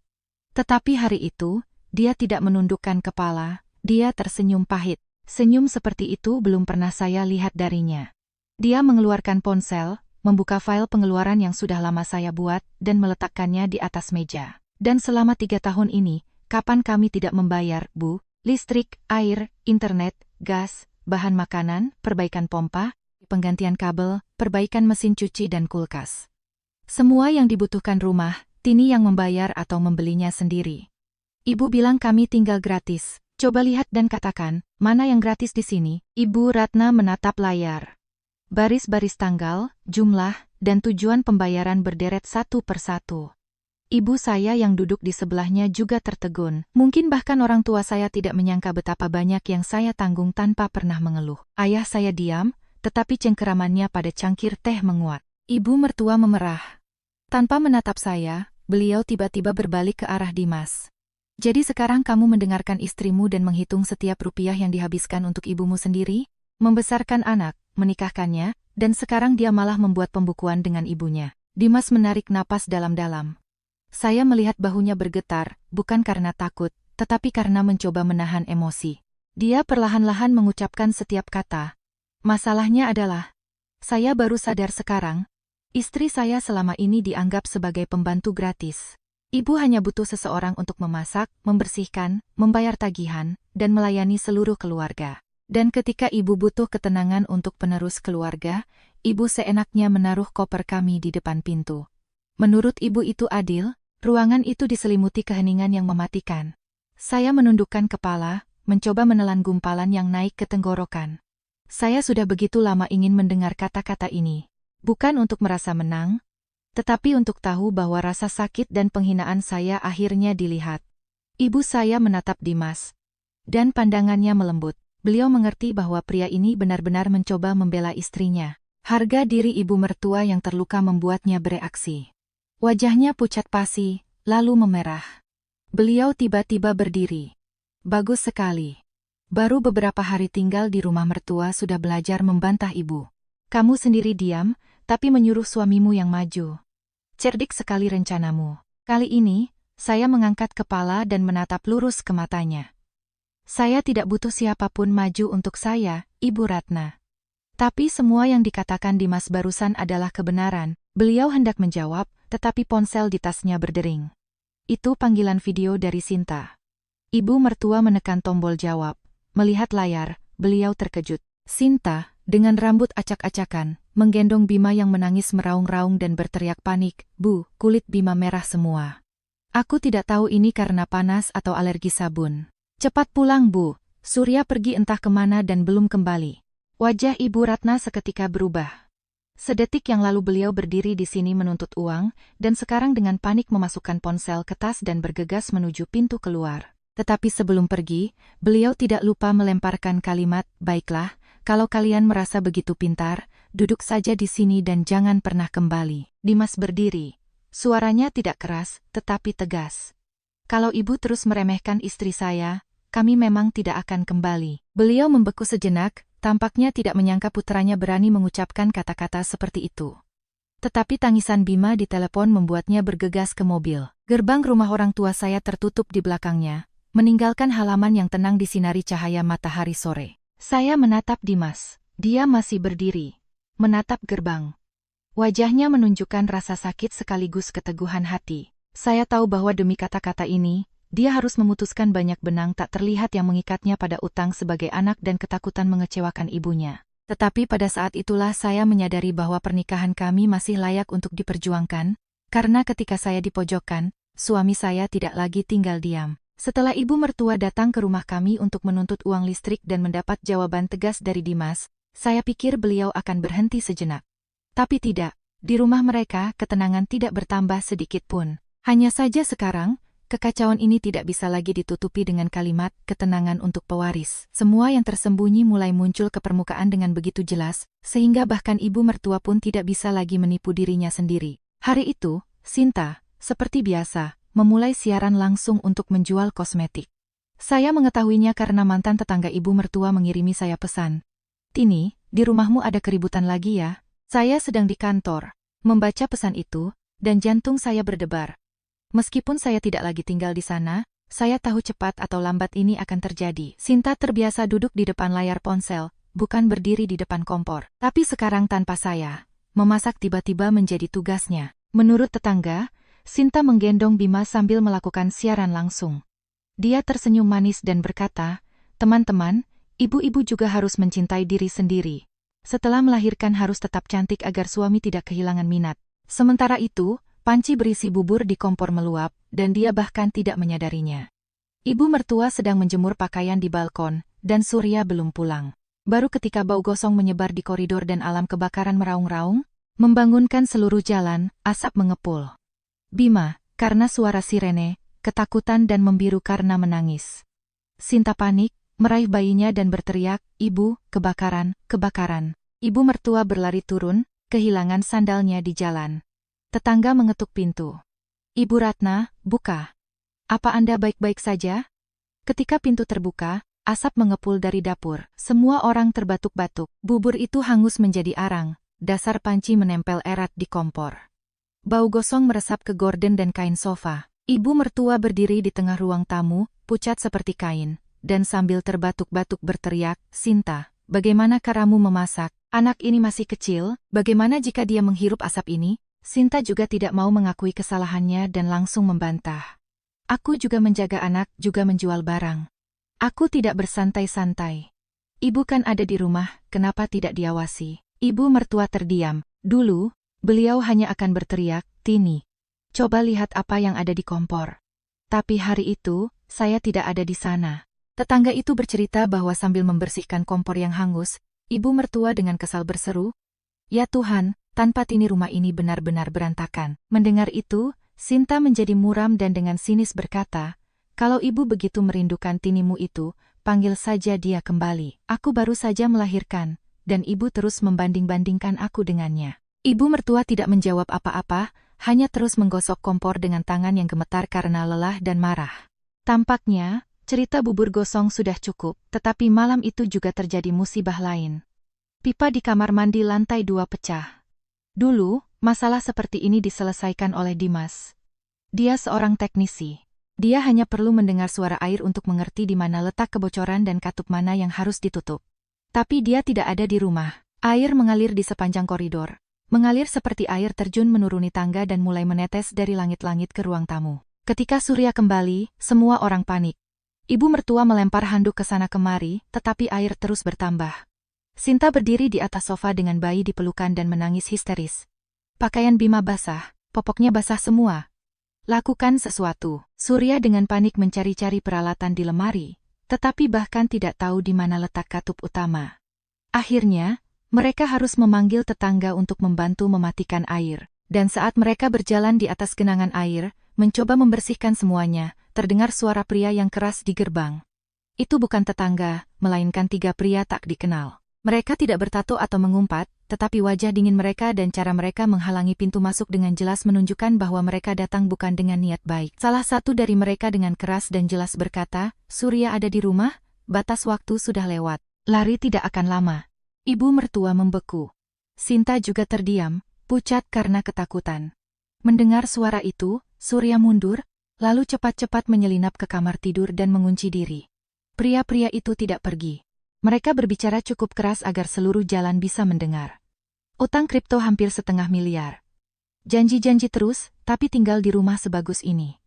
Tetapi hari itu, dia tidak menundukkan kepala, dia tersenyum pahit. Senyum seperti itu belum pernah saya lihat darinya. Dia mengeluarkan ponsel, membuka file pengeluaran yang sudah lama saya buat, dan meletakkannya di atas meja. "Dan selama 3 tahun ini, kapan kami tidak membayar, Bu? Listrik, air, internet, gas, bahan makanan, perbaikan pompa, penggantian kabel, perbaikan mesin cuci dan kulkas. Semua yang dibutuhkan rumah, Tini yang membayar atau membelinya sendiri. Ibu bilang kami tinggal gratis. Coba lihat dan katakan, mana yang gratis di sini?" Ibu Ratna menatap layar. Baris-baris tanggal, jumlah, dan tujuan pembayaran berderet satu persatu. Ibu saya yang duduk di sebelahnya juga tertegun. Mungkin bahkan orang tua saya tidak menyangka betapa banyak yang saya tanggung tanpa pernah mengeluh. Ayah saya diam, tetapi cengkeramannya pada cangkir teh menguat. Ibu mertua memerah. Tanpa menatap saya, beliau tiba-tiba berbalik ke arah Dimas. "Jadi sekarang kamu mendengarkan istrimu dan menghitung setiap rupiah yang dihabiskan untuk ibumu sendiri? Membesarkan anak, menikahkannya, dan sekarang dia malah membuat pembukuan dengan ibunya." Dimas menarik napas dalam-dalam. Saya melihat bahunya bergetar, bukan karena takut, tetapi karena mencoba menahan emosi. Dia perlahan-lahan mengucapkan setiap kata. "Masalahnya adalah, saya baru sadar sekarang, istri saya selama ini dianggap sebagai pembantu gratis. Ibu hanya butuh seseorang untuk memasak, membersihkan, membayar tagihan, dan melayani seluruh keluarga. Dan ketika ibu butuh ketenangan untuk penerus keluarga, ibu seenaknya menaruh koper kami di depan pintu. Menurut ibu itu adil?" Ruangan itu diselimuti keheningan yang mematikan. Saya menundukkan kepala, mencoba menelan gumpalan yang naik ke tenggorokan. Saya sudah begitu lama ingin mendengar kata-kata ini. Bukan untuk merasa menang, tetapi untuk tahu bahwa rasa sakit dan penghinaan saya akhirnya dilihat. Ibu saya menatap Dimas, dan pandangannya melembut. Beliau mengerti bahwa pria ini benar-benar mencoba membela istrinya. Harga diri ibu mertua yang terluka membuatnya bereaksi. Wajahnya pucat pasi, lalu memerah. Beliau tiba-tiba berdiri. "Bagus sekali. Baru beberapa hari tinggal di rumah mertua sudah belajar membantah ibu. Kamu sendiri diam, tapi menyuruh suamimu yang maju. Cerdik sekali rencanamu." Kali ini, saya mengangkat kepala dan menatap lurus ke matanya. "Saya tidak butuh siapapun maju untuk saya, Ibu Ratna." Tapi semua yang dikatakan Dimas barusan adalah kebenaran. Beliau hendak menjawab, tetapi ponsel di tasnya berdering. Itu panggilan video dari Sinta. Ibu mertua menekan tombol jawab. Melihat layar, beliau terkejut. Sinta, dengan rambut acak-acakan, menggendong Bima yang menangis meraung-raung dan berteriak panik, "Bu, kulit Bima merah semua. Aku tidak tahu ini karena panas atau alergi sabun. Cepat pulang, Bu. Surya pergi entah kemana dan belum kembali." Wajah Ibu Ratna seketika berubah. Sedetik yang lalu beliau berdiri di sini menuntut uang, dan sekarang dengan panik memasukkan ponsel ke tas dan bergegas menuju pintu keluar. Tetapi sebelum pergi, beliau tidak lupa melemparkan kalimat, "Baiklah, kalau kalian merasa begitu pintar, duduk saja di sini dan jangan pernah kembali." Dimas berdiri. Suaranya tidak keras, tetapi tegas. "Kalau ibu terus meremehkan istri saya, kami memang tidak akan kembali." Beliau membeku sejenak, tampaknya tidak menyangka putranya berani mengucapkan kata-kata seperti itu. Tetapi tangisan Bima di telepon membuatnya bergegas ke mobil. Gerbang rumah orang tua saya tertutup di belakangnya, meninggalkan halaman yang tenang disinari cahaya matahari sore. Saya menatap Dimas. Dia masih berdiri, menatap gerbang. Wajahnya menunjukkan rasa sakit sekaligus keteguhan hati. Saya tahu bahwa demi kata-kata ini, dia harus memutuskan banyak benang tak terlihat yang mengikatnya pada utang sebagai anak dan ketakutan mengecewakan ibunya. Tetapi pada saat itulah saya menyadari bahwa pernikahan kami masih layak untuk diperjuangkan, karena ketika saya dipojokkan, suami saya tidak lagi tinggal diam. Setelah ibu mertua datang ke rumah kami untuk menuntut uang listrik dan mendapat jawaban tegas dari Dimas, saya pikir beliau akan berhenti sejenak. Tapi tidak, di rumah mereka ketenangan tidak bertambah sedikit pun. Hanya saja sekarang, kekacauan ini tidak bisa lagi ditutupi dengan kalimat ketenangan untuk pewaris. Semua yang tersembunyi mulai muncul ke permukaan dengan begitu jelas, sehingga bahkan ibu mertua pun tidak bisa lagi menipu dirinya sendiri. Hari itu, Sinta, seperti biasa, memulai siaran langsung untuk menjual kosmetik. Saya mengetahuinya karena mantan tetangga ibu mertua mengirimi saya pesan. "Tini, di rumahmu ada keributan lagi ya?" Saya sedang di kantor, membaca pesan itu, dan jantung saya berdebar. Meskipun saya tidak lagi tinggal di sana, saya tahu cepat atau lambat ini akan terjadi. Sinta terbiasa duduk di depan layar ponsel, bukan berdiri di depan kompor. Tapi sekarang tanpa saya, memasak tiba-tiba menjadi tugasnya. Menurut tetangga, Sinta menggendong Bima sambil melakukan siaran langsung. Dia tersenyum manis dan berkata, "Teman-teman, ibu-ibu juga harus mencintai diri sendiri. Setelah melahirkan harus tetap cantik agar suami tidak kehilangan minat." Sementara itu, panci berisi bubur di kompor meluap, dan dia bahkan tidak menyadarinya. Ibu mertua sedang menjemur pakaian di balkon, dan Surya belum pulang. Baru ketika bau gosong menyebar di koridor dan alam kebakaran meraung-raung, membangunkan seluruh jalan, asap mengepul. Bima, karena suara sirene, ketakutan dan membiru karena menangis. Sinta panik, meraih bayinya dan berteriak, "Ibu, kebakaran, kebakaran." Ibu mertua berlari turun, kehilangan sandalnya di jalan. Tetangga mengetuk pintu. "Ibu Ratna, buka. Apa Anda baik-baik saja?" Ketika pintu terbuka, asap mengepul dari dapur. Semua orang terbatuk-batuk. Bubur itu hangus menjadi arang, dasar panci menempel erat di kompor. Bau gosong meresap ke gorden dan kain sofa. Ibu mertua berdiri di tengah ruang tamu, pucat seperti kain, dan sambil terbatuk-batuk berteriak, "Sinta, bagaimana caramu memasak? Anak ini masih kecil, bagaimana jika dia menghirup asap ini?" Sinta juga tidak mau mengakui kesalahannya dan langsung membantah. "Aku juga menjaga anak, juga menjual barang. Aku tidak bersantai-santai. Ibu kan ada di rumah, kenapa tidak diawasi?" Ibu mertua terdiam. Dulu, beliau hanya akan berteriak, "Tini, coba lihat apa yang ada di kompor." Tapi hari itu, saya tidak ada di sana. Tetangga itu bercerita bahwa sambil membersihkan kompor yang hangus, ibu mertua dengan kesal berseru, "Ya Tuhan, tanpa Tini rumah ini benar-benar berantakan." Mendengar itu, Sinta menjadi muram dan dengan sinis berkata, "Kalau ibu begitu merindukan Tinimu itu, panggil saja dia kembali. Aku baru saja melahirkan, dan ibu terus membanding-bandingkan aku dengannya." Ibu mertua tidak menjawab apa-apa, hanya terus menggosok kompor dengan tangan yang gemetar karena lelah dan marah. Tampaknya, cerita bubur gosong sudah cukup, tetapi malam itu juga terjadi musibah lain. Pipa di kamar mandi lantai 2 pecah. Dulu, masalah seperti ini diselesaikan oleh Dimas. Dia seorang teknisi. Dia hanya perlu mendengar suara air untuk mengerti di mana letak kebocoran dan katup mana yang harus ditutup. Tapi dia tidak ada di rumah. Air mengalir di sepanjang koridor. Mengalir seperti air terjun menuruni tangga dan mulai menetes dari langit-langit ke ruang tamu. Ketika Surya kembali, semua orang panik. Ibu mertua melempar handuk ke sana kemari, tetapi air terus bertambah. Sinta berdiri di atas sofa dengan bayi di pelukan dan menangis histeris. Pakaian Bima basah, popoknya basah semua. "Lakukan sesuatu." Surya dengan panik mencari-cari peralatan di lemari, tetapi bahkan tidak tahu di mana letak katup utama. Akhirnya, mereka harus memanggil tetangga untuk membantu mematikan air. Dan saat mereka berjalan di atas genangan air, mencoba membersihkan semuanya, terdengar suara pria yang keras di gerbang. Itu bukan tetangga, melainkan 3 pria tak dikenal. Mereka tidak bertato atau mengumpat, tetapi wajah dingin mereka dan cara mereka menghalangi pintu masuk dengan jelas menunjukkan bahwa mereka datang bukan dengan niat baik. Salah satu dari mereka dengan keras dan jelas berkata, "Surya ada di rumah? Batas waktu sudah lewat." lari tidak akan lama. Ibu mertua membeku. Sinta juga terdiam, pucat karena ketakutan. Mendengar suara itu, Surya mundur, lalu cepat-cepat menyelinap ke kamar tidur dan mengunci diri. Pria-pria itu tidak pergi. Mereka berbicara cukup keras agar seluruh jalan bisa mendengar. Utang kripto hampir 1,5 miliar. Janji-janji terus, tapi tinggal di rumah sebagus ini.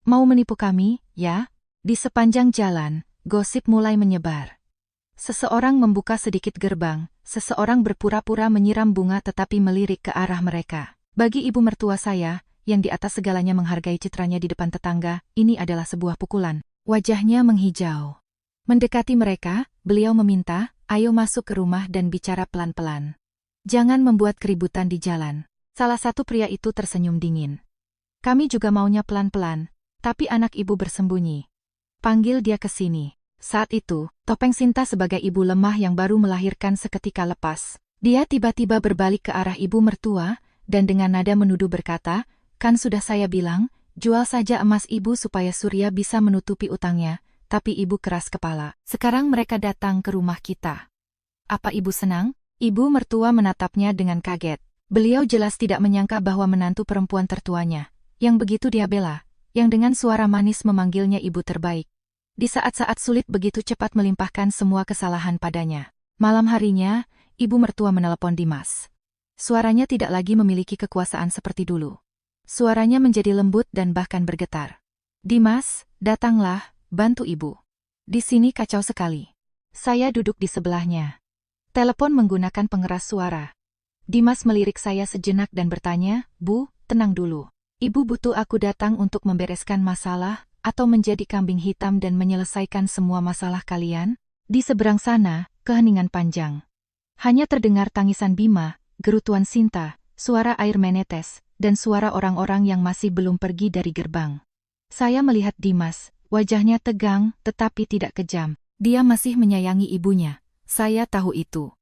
Mau menipu kami, ya? Di sepanjang jalan, gosip mulai menyebar. Seseorang membuka sedikit gerbang, seseorang berpura-pura menyiram bunga tetapi melirik ke arah mereka. Bagi ibu mertua saya, yang di atas segalanya menghargai citranya di depan tetangga, ini adalah sebuah pukulan. Wajahnya menghijau. Mendekati mereka, beliau meminta, ayo masuk ke rumah dan bicara pelan-pelan. Jangan membuat keributan di jalan. Salah satu pria itu tersenyum dingin. Kami juga maunya pelan-pelan, tapi anak ibu bersembunyi. Panggil dia ke sini. Saat itu, topeng Sinta sebagai ibu lemah yang baru melahirkan seketika lepas. Dia tiba-tiba berbalik ke arah ibu mertua, dan dengan nada menuduh berkata, kan sudah saya bilang, jual saja emas ibu supaya Surya bisa menutupi utangnya, tapi ibu keras kepala. Sekarang mereka datang ke rumah kita. Apa ibu senang? Ibu mertua menatapnya dengan kaget. Beliau jelas tidak menyangka bahwa menantu perempuan tertuanya, yang begitu dia bela, yang dengan suara manis memanggilnya ibu terbaik. Di saat-saat sulit begitu cepat melimpahkan semua kesalahan padanya. Malam harinya, ibu mertua menelepon Dimas. Suaranya tidak lagi memiliki kekuasaan seperti dulu. Suaranya menjadi lembut dan bahkan bergetar. Dimas, datanglah, bantu ibu. Di sini kacau sekali. Saya duduk di sebelahnya. Telepon menggunakan pengeras suara. Dimas melirik saya sejenak dan bertanya, Bu, tenang dulu. Ibu butuh aku datang untuk membereskan masalah, atau menjadi kambing hitam dan menyelesaikan semua masalah kalian? Di seberang sana, keheningan panjang. Hanya terdengar tangisan Bima, gerutuan Sinta, suara air menetes, dan suara orang-orang yang masih belum pergi dari gerbang. Saya melihat Dimas, wajahnya tegang, tetapi tidak kejam. Dia masih menyayangi ibunya. Saya tahu itu.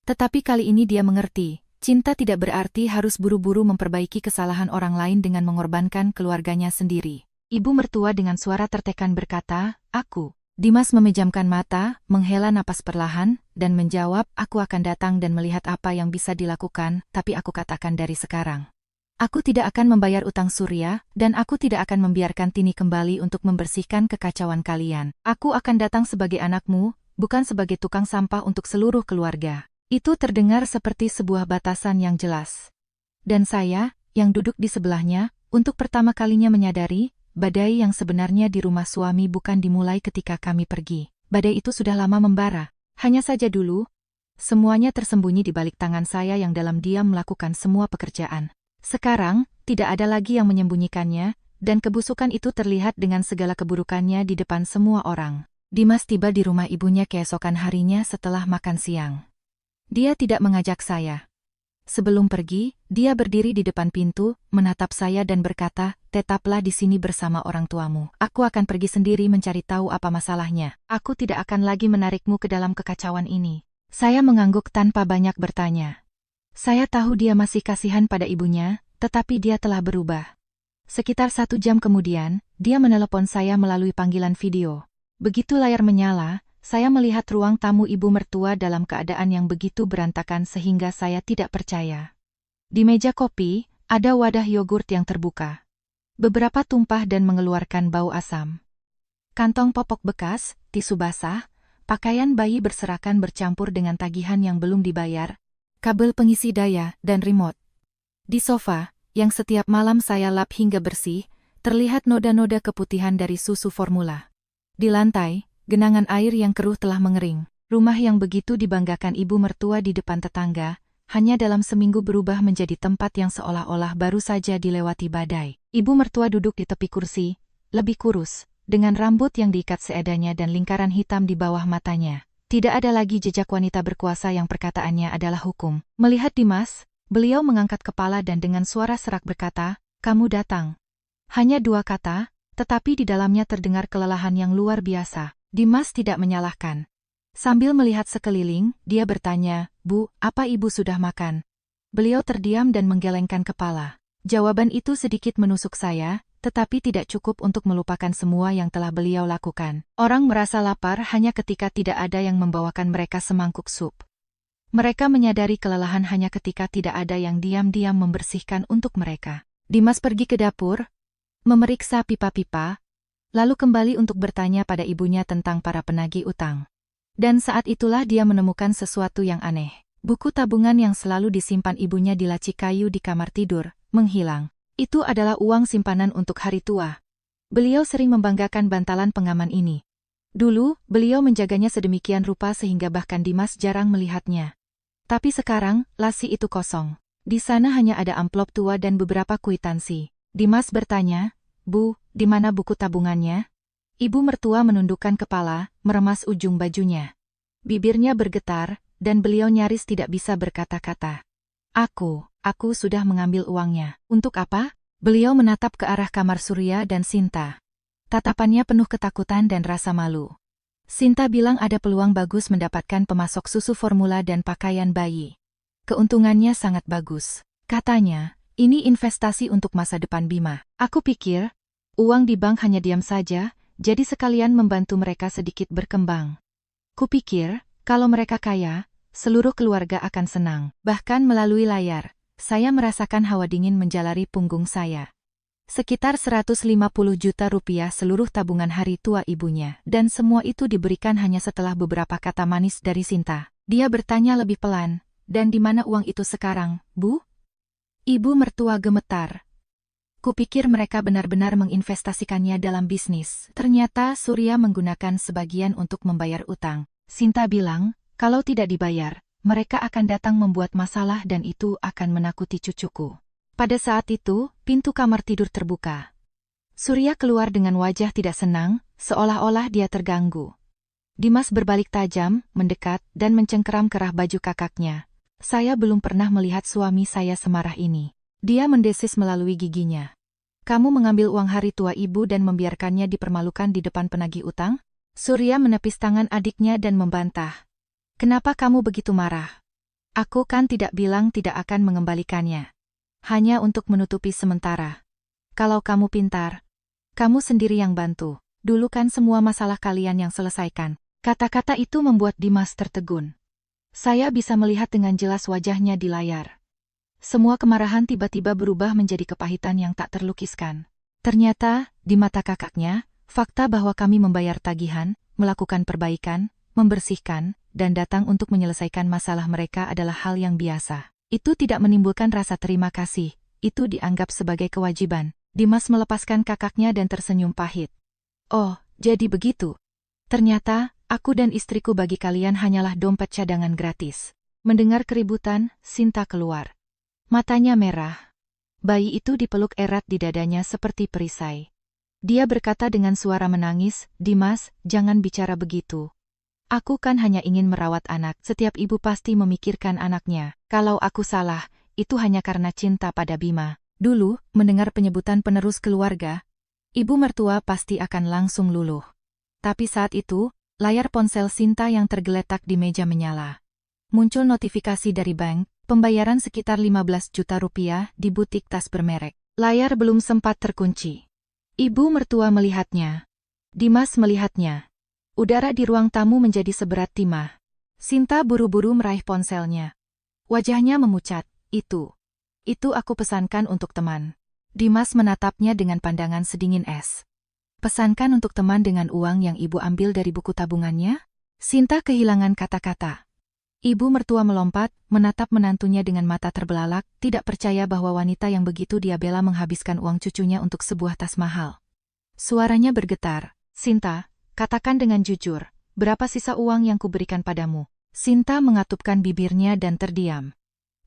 Tetapi kali ini dia mengerti, cinta tidak berarti harus buru-buru memperbaiki kesalahan orang lain dengan mengorbankan keluarganya sendiri. Ibu mertua dengan suara tertekan berkata, aku. Dimas memejamkan mata, menghela napas perlahan, dan menjawab, aku akan datang dan melihat apa yang bisa dilakukan, tapi aku katakan dari sekarang. Aku tidak akan membayar utang Surya, dan aku tidak akan membiarkan Tini kembali untuk membersihkan kekacauan kalian. Aku akan datang sebagai anakmu, bukan sebagai tukang sampah untuk seluruh keluarga. Itu terdengar seperti sebuah batasan yang jelas. Dan saya, yang duduk di sebelahnya, untuk pertama kalinya menyadari, badai yang sebenarnya di rumah suami bukan dimulai ketika kami pergi. Badai itu sudah lama membara. Hanya saja dulu, semuanya tersembunyi di balik tangan saya yang dalam diam melakukan semua pekerjaan. Sekarang, tidak ada lagi yang menyembunyikannya, dan kebusukan itu terlihat dengan segala keburukannya di depan semua orang. Dimas tiba di rumah ibunya keesokan harinya setelah makan siang. Dia tidak mengajak saya. Sebelum pergi, dia berdiri di depan pintu, menatap saya dan berkata, tetaplah di sini bersama orang tuamu. Aku akan pergi sendiri mencari tahu apa masalahnya. Aku tidak akan lagi menarikmu ke dalam kekacauan ini. Saya mengangguk tanpa banyak bertanya. Saya tahu dia masih kasihan pada ibunya, tetapi dia telah berubah. Sekitar 1 jam kemudian, dia menelepon saya melalui panggilan video. Begitu layar menyala, saya melihat ruang tamu ibu mertua dalam keadaan yang begitu berantakan sehingga saya tidak percaya. Di meja kopi, ada wadah yogurt yang terbuka. Beberapa tumpah dan mengeluarkan bau asam. Kantong popok bekas, tisu basah, pakaian bayi berserakan bercampur dengan tagihan yang belum dibayar, kabel pengisi daya, dan remote. Di sofa, yang setiap malam saya lap hingga bersih, terlihat noda-noda keputihan dari susu formula. Di lantai, genangan air yang keruh telah mengering. Rumah yang begitu dibanggakan ibu mertua di depan tetangga, hanya dalam seminggu berubah menjadi tempat yang seolah-olah baru saja dilewati badai. Ibu mertua duduk di tepi kursi, lebih kurus, dengan rambut yang diikat seadanya dan lingkaran hitam di bawah matanya. Tidak ada lagi jejak wanita berkuasa yang perkataannya adalah hukum. Melihat Dimas, beliau mengangkat kepala dan dengan suara serak berkata, kamu datang. Hanya 2 kata, tetapi di dalamnya terdengar kelelahan yang luar biasa. Dimas tidak menyalahkan. Sambil melihat sekeliling, dia bertanya, Bu, apa ibu sudah makan? Beliau terdiam dan menggelengkan kepala. Jawaban itu sedikit menusuk saya, tetapi tidak cukup untuk melupakan semua yang telah beliau lakukan. Orang merasa lapar hanya ketika tidak ada yang membawakan mereka semangkuk sup. Mereka menyadari kelelahan hanya ketika tidak ada yang diam-diam membersihkan untuk mereka. Dimas pergi ke dapur, memeriksa pipa-pipa, lalu kembali untuk bertanya pada ibunya tentang para penagih utang. Dan saat itulah dia menemukan sesuatu yang aneh. Buku tabungan yang selalu disimpan ibunya di laci kayu di kamar tidur, menghilang. Itu adalah uang simpanan untuk hari tua. Beliau sering membanggakan bantalan pengaman ini. Dulu, beliau menjaganya sedemikian rupa sehingga bahkan Dimas jarang melihatnya. Tapi sekarang, laci itu kosong. Di sana hanya ada amplop tua dan beberapa kwitansi. Dimas bertanya, "Bu, di mana buku tabungannya?" Ibu mertua menundukkan kepala, meremas ujung bajunya. Bibirnya bergetar, dan beliau nyaris tidak bisa berkata-kata. Aku sudah mengambil uangnya. Untuk apa?" Beliau menatap ke arah kamar Surya dan Sinta. Tatapannya penuh ketakutan dan rasa malu. Sinta bilang ada peluang bagus mendapatkan pemasok susu formula dan pakaian bayi. Keuntungannya sangat bagus. Katanya, ini investasi untuk masa depan Bima. Aku pikir, uang di bank hanya diam saja, jadi sekalian membantu mereka sedikit berkembang. Kupikir, kalau mereka kaya, seluruh keluarga akan senang. Bahkan melalui layar, saya merasakan hawa dingin menjalari punggung saya. Sekitar 150 juta rupiah seluruh tabungan hari tua ibunya, dan semua itu diberikan hanya setelah beberapa kata manis dari Sinta. Dia bertanya lebih pelan, "Dan di mana uang itu sekarang, Bu?" Ibu mertua gemetar. Kupikir mereka benar-benar menginvestasikannya dalam bisnis. Ternyata Surya menggunakan sebagian untuk membayar utang. Sinta bilang, kalau tidak dibayar, mereka akan datang membuat masalah dan itu akan menakuti cucuku. Pada saat itu, pintu kamar tidur terbuka. Surya keluar dengan wajah tidak senang, seolah-olah dia terganggu. Dimas berbalik tajam, mendekat, dan mencengkeram kerah baju kakaknya. "Saya belum pernah melihat suami saya semarah ini." Dia mendesis melalui giginya. "Kamu mengambil uang hari tua ibu dan membiarkannya dipermalukan di depan penagih utang?" Surya menepis tangan adiknya dan membantah. "Kenapa kamu begitu marah? Aku kan tidak bilang tidak akan mengembalikannya. Hanya untuk menutupi sementara. Kalau kamu pintar, kamu sendiri yang bantu. Dulu kan semua masalah kalian yang selesaikan." Kata-kata itu membuat Dimas tertegun. Saya bisa melihat dengan jelas wajahnya di layar. Semua kemarahan tiba-tiba berubah menjadi kepahitan yang tak terlukiskan. Ternyata, di mata kakaknya, fakta bahwa kami membayar tagihan, melakukan perbaikan, membersihkan, dan datang untuk menyelesaikan masalah mereka adalah hal yang biasa. Itu tidak menimbulkan rasa terima kasih, itu dianggap sebagai kewajiban. Dimas melepaskan kakaknya dan tersenyum pahit. "Oh, jadi begitu. Ternyata, aku dan istriku bagi kalian hanyalah dompet cadangan gratis." Mendengar keributan, Sinta keluar. Matanya merah. Bayi itu dipeluk erat di dadanya seperti perisai. Dia berkata dengan suara menangis, "Dimas, jangan bicara begitu. Aku kan hanya ingin merawat anak, setiap ibu pasti memikirkan anaknya. Kalau aku salah, itu hanya karena cinta pada Bima." Dulu, mendengar penyebutan penerus keluarga, ibu mertua pasti akan langsung luluh. Tapi saat itu, layar ponsel Sinta yang tergeletak di meja menyala. Muncul notifikasi dari bank, pembayaran sekitar 15 juta rupiah di butik tas bermerek. Layar belum sempat terkunci. Ibu mertua melihatnya. Dimas melihatnya. Udara di ruang tamu menjadi seberat timah. Sinta buru-buru meraih ponselnya. Wajahnya memucat. Itu aku pesankan untuk teman." Dimas menatapnya dengan pandangan sedingin es. "Pesankan untuk teman dengan uang yang ibu ambil dari buku tabungannya?" Sinta kehilangan kata-kata. Ibu mertua melompat, menatap menantunya dengan mata terbelalak, tidak percaya bahwa wanita yang begitu dia bela menghabiskan uang cucunya untuk sebuah tas mahal. Suaranya bergetar. "Sinta, katakan dengan jujur, berapa sisa uang yang kuberikan padamu?" Sinta mengatupkan bibirnya dan terdiam.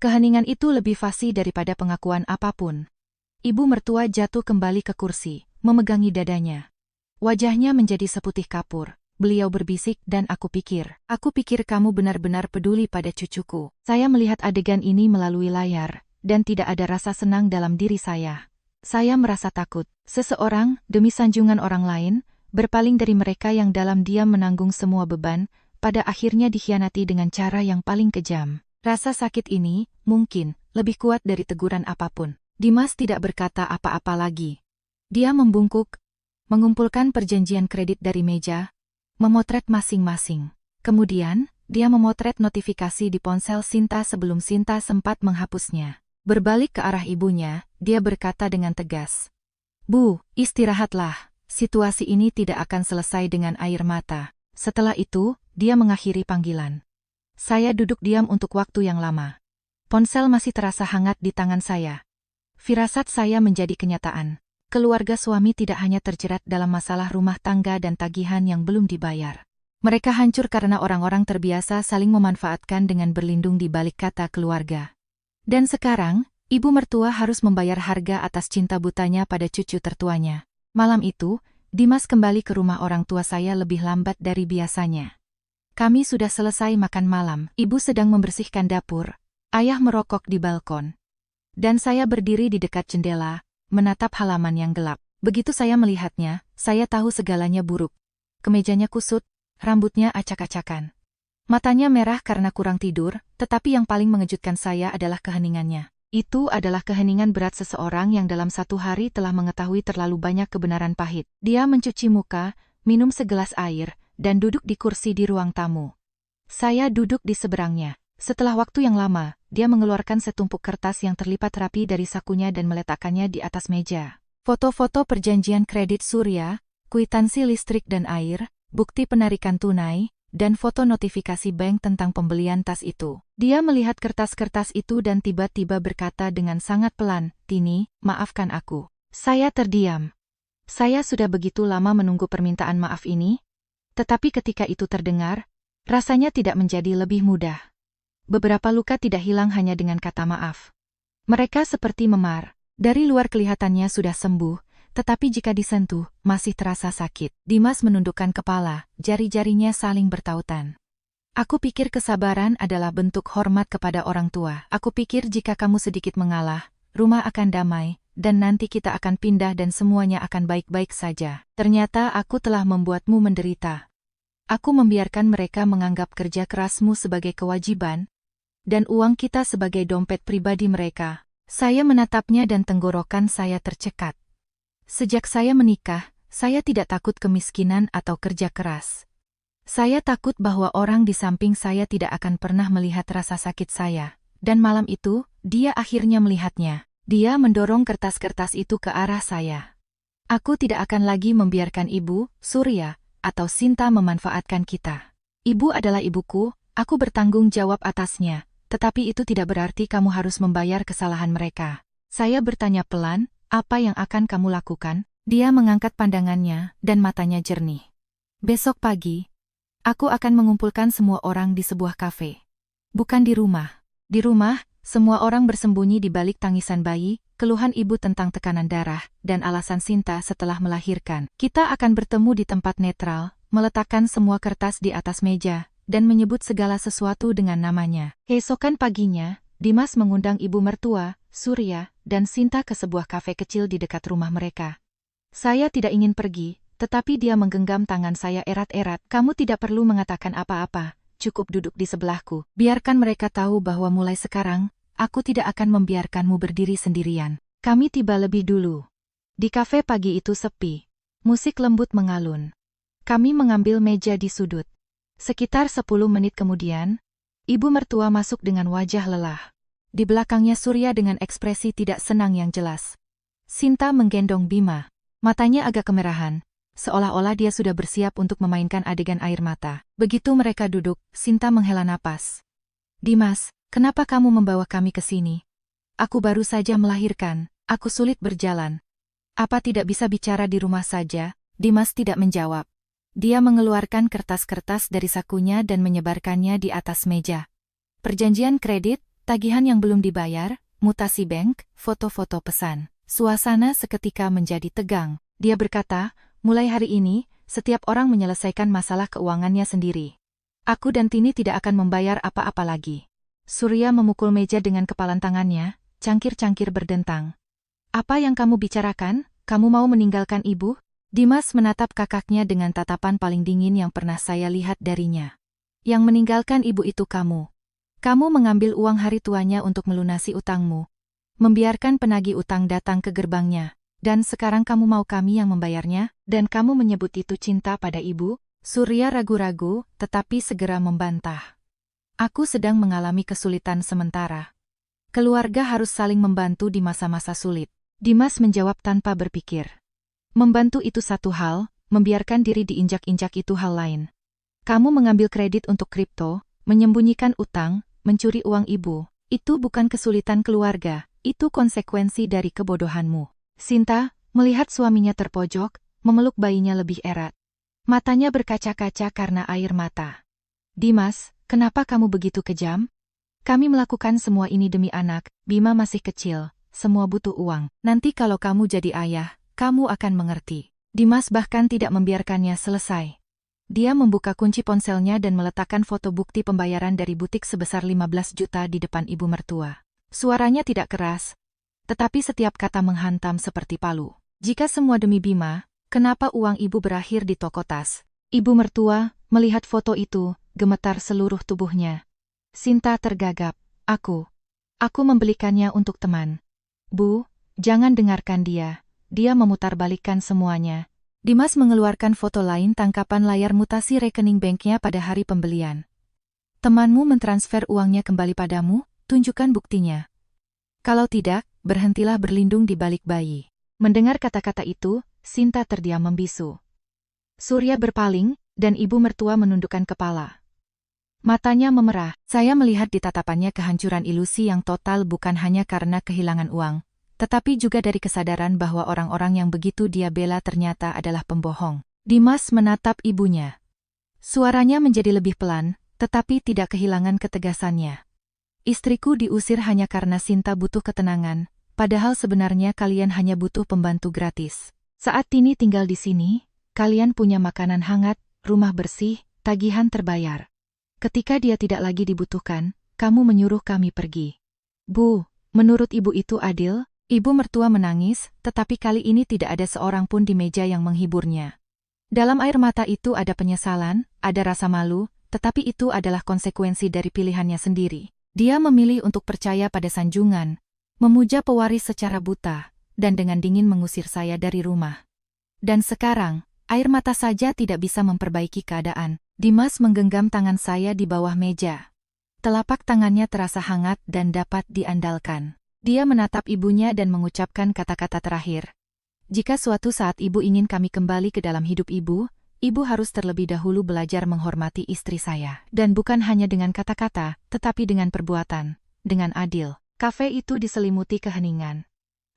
Keheningan itu lebih fasih daripada pengakuan apapun. Ibu mertua jatuh kembali ke kursi, memegangi dadanya. Wajahnya menjadi seputih kapur. Beliau berbisik dan aku pikir kamu benar-benar peduli pada cucuku. Saya melihat adegan ini melalui layar, dan tidak ada rasa senang dalam diri saya. Saya merasa takut. Seseorang, demi sanjungan orang lain, berpaling dari mereka yang dalam diam menanggung semua beban, pada akhirnya dikhianati dengan cara yang paling kejam. Rasa sakit ini, mungkin, lebih kuat dari teguran apapun. Dimas tidak berkata apa-apa lagi. Dia membungkuk, mengumpulkan perjanjian kredit dari meja, memotret masing-masing. Kemudian, dia memotret notifikasi di ponsel Sinta sebelum Sinta sempat menghapusnya. Berbalik ke arah ibunya, dia berkata dengan tegas, "Bu, istirahatlah. Situasi ini tidak akan selesai dengan air mata." Setelah itu, dia mengakhiri panggilan. Saya duduk diam untuk waktu yang lama. Ponsel masih terasa hangat di tangan saya. Firasat saya menjadi kenyataan. Keluarga suami tidak hanya terjerat dalam masalah rumah tangga dan tagihan yang belum dibayar. Mereka hancur karena orang-orang terbiasa saling memanfaatkan dengan berlindung di balik kata keluarga. Dan sekarang, ibu mertua harus membayar harga atas cinta butanya pada cucu tertuanya. Malam itu, Dimas kembali ke rumah orang tua saya lebih lambat dari biasanya. Kami sudah selesai makan malam, ibu sedang membersihkan dapur, ayah merokok di balkon. Dan saya berdiri di dekat jendela, menatap halaman yang gelap. Begitu saya melihatnya, saya tahu segalanya buruk. Kemejanya kusut, rambutnya acak-acakan. Matanya merah karena kurang tidur, tetapi yang paling mengejutkan saya adalah keheningannya. Itu adalah keheningan berat seseorang yang dalam satu hari telah mengetahui terlalu banyak kebenaran pahit. Dia mencuci muka, minum segelas air, dan duduk di kursi di ruang tamu. Saya duduk di seberangnya. Setelah waktu yang lama, dia mengeluarkan setumpuk kertas yang terlipat rapi dari sakunya dan meletakkannya di atas meja. Foto-foto perjanjian kredit Surya, kwitansi listrik dan air, bukti penarikan tunai, dan foto notifikasi bank tentang pembelian tas itu. Dia melihat kertas-kertas itu dan tiba-tiba berkata dengan sangat pelan, "Tini, maafkan aku." Saya terdiam. Saya sudah begitu lama menunggu permintaan maaf ini, tetapi ketika itu terdengar, rasanya tidak menjadi lebih mudah. Beberapa luka tidak hilang hanya dengan kata maaf. Mereka seperti memar. Dari luar kelihatannya sudah sembuh, tetapi jika disentuh, masih terasa sakit. Dimas menundukkan kepala, jari-jarinya saling bertautan. Aku pikir kesabaran adalah bentuk hormat kepada orang tua. Aku pikir jika kamu sedikit mengalah, rumah akan damai, dan nanti kita akan pindah dan semuanya akan baik-baik saja. Ternyata aku telah membuatmu menderita. Aku membiarkan mereka menganggap kerja kerasmu sebagai kewajiban, dan uang kita sebagai dompet pribadi mereka. Saya menatapnya dan tenggorokan saya tercekat. Sejak saya menikah, saya tidak takut kemiskinan atau kerja keras. Saya takut bahwa orang di samping saya tidak akan pernah melihat rasa sakit saya. Dan malam itu, dia akhirnya melihatnya. Dia mendorong kertas-kertas itu ke arah saya. Aku tidak akan lagi membiarkan ibu, Surya, atau Sinta memanfaatkan kita. Ibu adalah ibuku, aku bertanggung jawab atasnya. Tetapi itu tidak berarti kamu harus membayar kesalahan mereka. Saya bertanya pelan, "Apa yang akan kamu lakukan?" Dia mengangkat pandangannya, dan matanya jernih. "Besok pagi, aku akan mengumpulkan semua orang di sebuah kafe. Bukan di rumah. Di rumah, semua orang bersembunyi di balik tangisan bayi, keluhan ibu tentang tekanan darah, dan alasan Sinta setelah melahirkan. Kita akan bertemu di tempat netral, meletakkan semua kertas di atas meja, dan menyebut segala sesuatu dengan namanya." Keesokan paginya, Dimas mengundang ibu mertua, Surya, dan Sinta ke sebuah kafe kecil di dekat rumah mereka. Saya tidak ingin pergi, tetapi dia menggenggam tangan saya erat-erat. "Kamu tidak perlu mengatakan apa-apa, cukup duduk di sebelahku. Biarkan mereka tahu bahwa mulai sekarang, aku tidak akan membiarkanmu berdiri sendirian." Kami tiba lebih dulu. Di kafe pagi itu sepi. Musik lembut mengalun. Kami mengambil meja di sudut. Sekitar 10 menit kemudian, ibu mertua masuk dengan wajah lelah. Di belakangnya Surya dengan ekspresi tidak senang yang jelas. Sinta menggendong Bima. Matanya agak kemerahan, seolah-olah dia sudah bersiap untuk memainkan adegan air mata. Begitu mereka duduk, Sinta menghela napas. "Dimas, kenapa kamu membawa kami ke sini? Aku baru saja melahirkan, aku sulit berjalan. Apa tidak bisa bicara di rumah saja?" Dimas tidak menjawab. Dia mengeluarkan kertas-kertas dari sakunya dan menyebarkannya di atas meja. Perjanjian kredit, tagihan yang belum dibayar, mutasi bank, foto-foto pesan. Suasana seketika menjadi tegang. Dia berkata, "Mulai hari ini, setiap orang menyelesaikan masalah keuangannya sendiri. Aku dan Tini tidak akan membayar apa-apa lagi." Surya memukul meja dengan kepalan tangannya, cangkir-cangkir berdentang. "Apa yang kamu bicarakan? Kamu mau meninggalkan ibu?" Dimas menatap kakaknya dengan tatapan paling dingin yang pernah saya lihat darinya. "Yang meninggalkan ibu itu kamu. Kamu mengambil uang hari tuanya untuk melunasi utangmu. Membiarkan penagih utang datang ke gerbangnya. Dan sekarang kamu mau kami yang membayarnya, dan kamu menyebut itu cinta pada ibu? Surya ragu-ragu, tetapi segera membantah. Aku sedang mengalami kesulitan sementara. Keluarga harus saling membantu di masa-masa sulit. Dimas menjawab tanpa berpikir. Membantu itu satu hal, membiarkan diri diinjak-injak itu hal lain. Kamu mengambil kredit untuk kripto, menyembunyikan utang, mencuri uang ibu. Itu bukan kesulitan keluarga, itu konsekuensi dari kebodohanmu. Sinta melihat suaminya terpojok, memeluk bayinya lebih erat. Matanya berkaca-kaca karena air mata. Dimas, kenapa kamu begitu kejam? Kami melakukan semua ini demi anak, Bima masih kecil, semua butuh uang. Nanti kalau kamu jadi ayah, kamu akan mengerti. Dimas bahkan tidak membiarkannya selesai. Dia membuka kunci ponselnya dan meletakkan foto bukti pembayaran dari butik sebesar 15 juta di depan ibu mertua. Suaranya tidak keras, tetapi setiap kata menghantam seperti palu. Jika semua demi Bima, kenapa uang ibu berakhir di toko tas? Ibu mertua, melihat foto itu, gemetar seluruh tubuhnya. Sinta tergagap. Aku membelikannya untuk teman. Bu, jangan dengarkan dia. Dia memutarbalikkan semuanya. Dimas mengeluarkan foto lain tangkapan layar mutasi rekening banknya pada hari pembelian. Temanmu mentransfer uangnya kembali padamu, tunjukkan buktinya. Kalau tidak, berhentilah berlindung di balik bayi. Mendengar kata-kata itu, Sinta terdiam membisu. Surya berpaling, dan ibu mertua menundukkan kepala. Matanya memerah. Saya melihat di tatapannya kehancuran ilusi yang total bukan hanya karena kehilangan uang, tetapi juga dari kesadaran bahwa orang-orang yang begitu dia bela ternyata adalah pembohong. Dimas menatap ibunya. Suaranya menjadi lebih pelan, tetapi tidak kehilangan ketegasannya. Istriku diusir hanya karena Sinta butuh ketenangan, padahal sebenarnya kalian hanya butuh pembantu gratis. Saat Tini tinggal di sini, kalian punya makanan hangat, rumah bersih, tagihan terbayar. Ketika dia tidak lagi dibutuhkan, kamu menyuruh kami pergi. Bu, menurut ibu itu adil? Ibu mertua menangis, tetapi kali ini tidak ada seorang pun di meja yang menghiburnya. Dalam air mata itu ada penyesalan, ada rasa malu, tetapi itu adalah konsekuensi dari pilihannya sendiri. Dia memilih untuk percaya pada sanjungan, memuja pewaris secara buta, dan dengan dingin mengusir saya dari rumah. Dan sekarang, air mata saja tidak bisa memperbaiki keadaan. Dimas menggenggam tangan saya di bawah meja. Telapak tangannya terasa hangat dan dapat diandalkan. Dia menatap ibunya dan mengucapkan kata-kata terakhir. Jika suatu saat ibu ingin kami kembali ke dalam hidup ibu harus terlebih dahulu belajar menghormati istri saya. Dan bukan hanya dengan kata-kata, tetapi dengan perbuatan, dengan adil. Kafe itu diselimuti keheningan.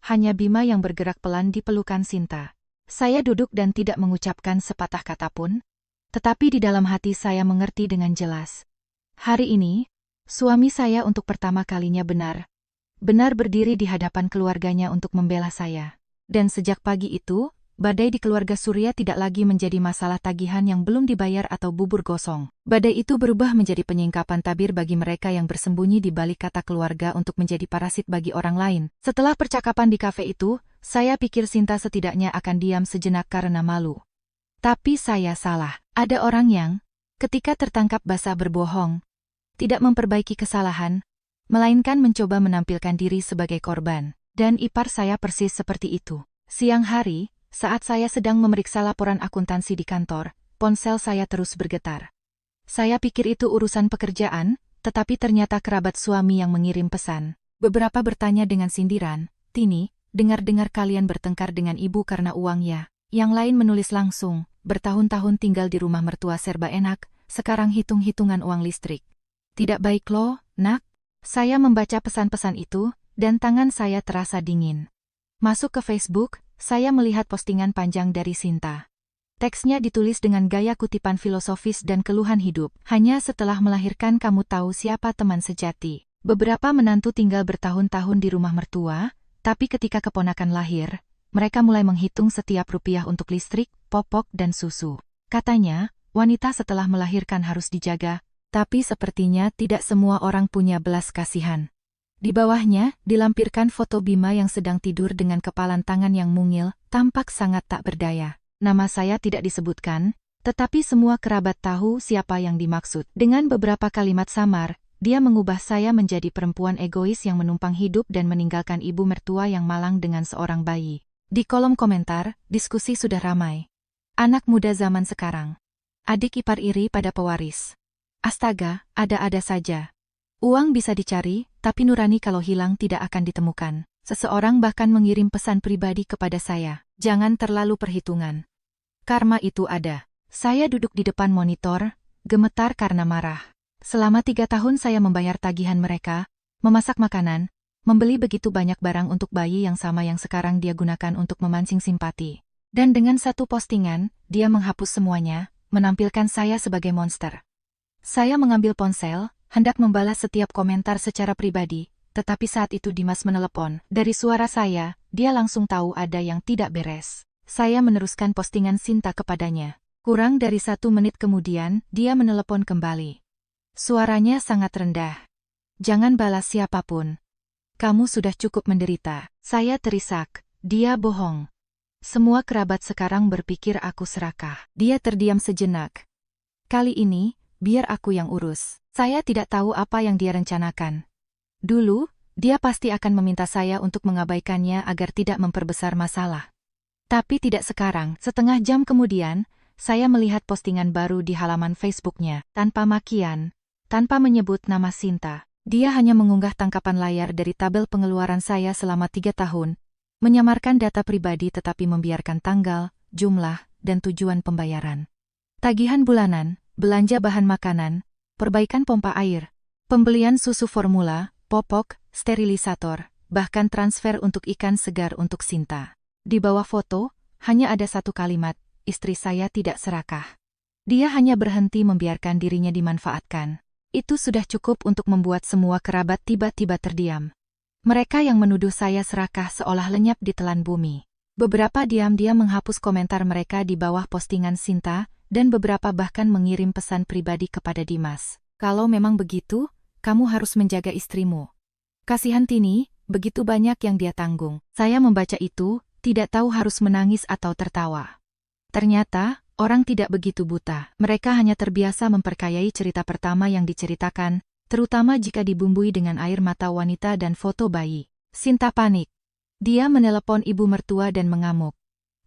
Hanya Bima yang bergerak pelan di pelukan Sinta. Saya duduk dan tidak mengucapkan sepatah kata pun. Tetapi di dalam hati saya mengerti dengan jelas. Hari ini, suami saya untuk pertama kalinya benar berdiri di hadapan keluarganya untuk membela saya. Dan sejak pagi itu, badai di keluarga Surya tidak lagi menjadi masalah tagihan yang belum dibayar atau bubur gosong. Badai itu berubah menjadi penyingkapan tabir bagi mereka yang bersembunyi di balik kata keluarga untuk menjadi parasit bagi orang lain. Setelah percakapan di kafe itu, saya pikir Sinta setidaknya akan diam sejenak karena malu. Tapi saya salah. Ada orang yang, ketika tertangkap basah berbohong, tidak memperbaiki kesalahan, melainkan mencoba menampilkan diri sebagai korban. Dan ipar saya persis seperti itu. Siang hari, saat saya sedang memeriksa laporan akuntansi di kantor, ponsel saya terus bergetar. Saya pikir itu urusan pekerjaan, tetapi ternyata kerabat suami yang mengirim pesan. Beberapa bertanya dengan sindiran, "Tini, dengar-dengar kalian bertengkar dengan ibu karena uang ya?" Yang lain menulis langsung, "Bertahun-tahun tinggal di rumah mertua serba enak, sekarang hitung-hitungan uang listrik. Tidak baik loh, nak." Saya membaca pesan-pesan itu, dan tangan saya terasa dingin. Masuk ke Facebook, saya melihat postingan panjang dari Sinta. Teksnya ditulis dengan gaya kutipan filosofis dan keluhan hidup. Hanya setelah melahirkan kamu tahu siapa teman sejati. Beberapa menantu tinggal bertahun-tahun di rumah mertua, tapi ketika keponakan lahir, mereka mulai menghitung setiap rupiah untuk listrik, popok, dan susu. Katanya, wanita setelah melahirkan harus dijaga, tapi sepertinya tidak semua orang punya belas kasihan. Di bawahnya, dilampirkan foto Bima yang sedang tidur dengan kepalan tangan yang mungil, tampak sangat tak berdaya. Nama saya tidak disebutkan, tetapi semua kerabat tahu siapa yang dimaksud. Dengan beberapa kalimat samar, dia mengubah saya menjadi perempuan egois yang menumpang hidup dan meninggalkan ibu mertua yang malang dengan seorang bayi. Di kolom komentar, diskusi sudah ramai. Anak muda zaman sekarang. Adik ipar iri pada pewaris. Astaga, ada-ada saja. Uang bisa dicari, tapi nurani kalau hilang tidak akan ditemukan. Seseorang bahkan mengirim pesan pribadi kepada saya. Jangan terlalu perhitungan. Karma itu ada. Saya duduk di depan monitor, gemetar karena marah. Selama 3 tahun saya membayar tagihan mereka, memasak makanan, membeli begitu banyak barang untuk bayi yang sama yang sekarang dia gunakan untuk memancing simpati. Dan dengan satu postingan, dia menghapus semuanya, menampilkan saya sebagai monster. Saya mengambil ponsel, hendak membalas setiap komentar secara pribadi, tetapi saat itu Dimas menelepon. Dari suara saya, dia langsung tahu ada yang tidak beres. Saya meneruskan postingan Sinta kepadanya. Kurang dari 1 menit kemudian, dia menelepon kembali. Suaranya sangat rendah. Jangan balas siapapun. Kamu sudah cukup menderita. Saya terisak. Dia bohong. Semua kerabat sekarang berpikir aku serakah. Dia terdiam sejenak. Kali ini, biar aku yang urus. Saya tidak tahu apa yang dia rencanakan. Dulu, dia pasti akan meminta saya untuk mengabaikannya agar tidak memperbesar masalah. Tapi tidak sekarang. Setengah jam kemudian, saya melihat postingan baru di halaman Facebooknya. Tanpa makian, tanpa menyebut nama Sinta. Dia hanya mengunggah tangkapan layar dari tabel pengeluaran saya selama 3 tahun, menyamarkan data pribadi tetapi membiarkan tanggal, jumlah, dan tujuan pembayaran. Tagihan bulanan, belanja bahan makanan, perbaikan pompa air, pembelian susu formula, popok, sterilisator, bahkan transfer untuk ikan segar untuk Sinta. Di bawah foto, hanya ada satu kalimat, istri saya tidak serakah. Dia hanya berhenti membiarkan dirinya dimanfaatkan. Itu sudah cukup untuk membuat semua kerabat tiba-tiba terdiam. Mereka yang menuduh saya serakah seolah lenyap di telan bumi. Beberapa diam-diam menghapus komentar mereka di bawah postingan Sinta, dan beberapa bahkan mengirim pesan pribadi kepada Dimas. Kalau memang begitu, kamu harus menjaga istrimu. Kasihan Tini, begitu banyak yang dia tanggung. Saya membaca itu, tidak tahu harus menangis atau tertawa. Ternyata, orang tidak begitu buta. Mereka hanya terbiasa memperkayai cerita pertama yang diceritakan, terutama jika dibumbui dengan air mata wanita dan foto bayi. Sinta panik. Dia menelepon ibu mertua dan mengamuk.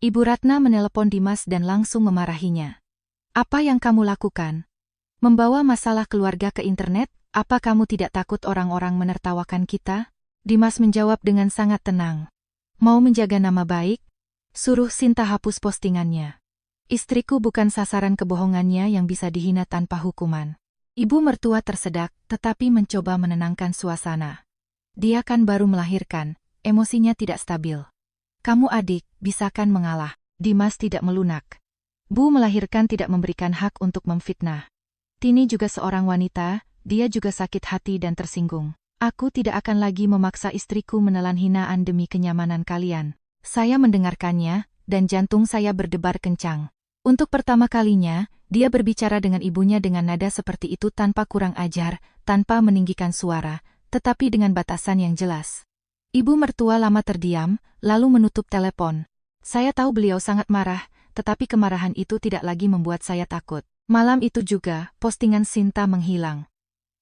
Ibu Ratna menelepon Dimas dan langsung memarahinya. Apa yang kamu lakukan? Membawa masalah keluarga ke internet? Apa kamu tidak takut orang-orang menertawakan kita? Dimas menjawab dengan sangat tenang. Mau menjaga nama baik? Suruh Sinta hapus postingannya. Istriku bukan sasaran kebohongannya yang bisa dihina tanpa hukuman. Ibu mertua tersedak, tetapi mencoba menenangkan suasana. Dia kan baru melahirkan, emosinya tidak stabil. Kamu adik, bisakan mengalah. Dimas tidak melunak. Bu melahirkan tidak memberikan hak untuk memfitnah. Tini juga seorang wanita, dia juga sakit hati dan tersinggung. Aku tidak akan lagi memaksa istriku menelan hinaan demi kenyamanan kalian. Saya mendengarkannya, dan jantung saya berdebar kencang. Untuk pertama kalinya, dia berbicara dengan ibunya dengan nada seperti itu tanpa kurang ajar, tanpa meninggikan suara, tetapi dengan batasan yang jelas. Ibu mertua lama terdiam, lalu menutup telepon. Saya tahu beliau sangat marah, tetapi kemarahan itu tidak lagi membuat saya takut. Malam itu juga, postingan Sinta menghilang.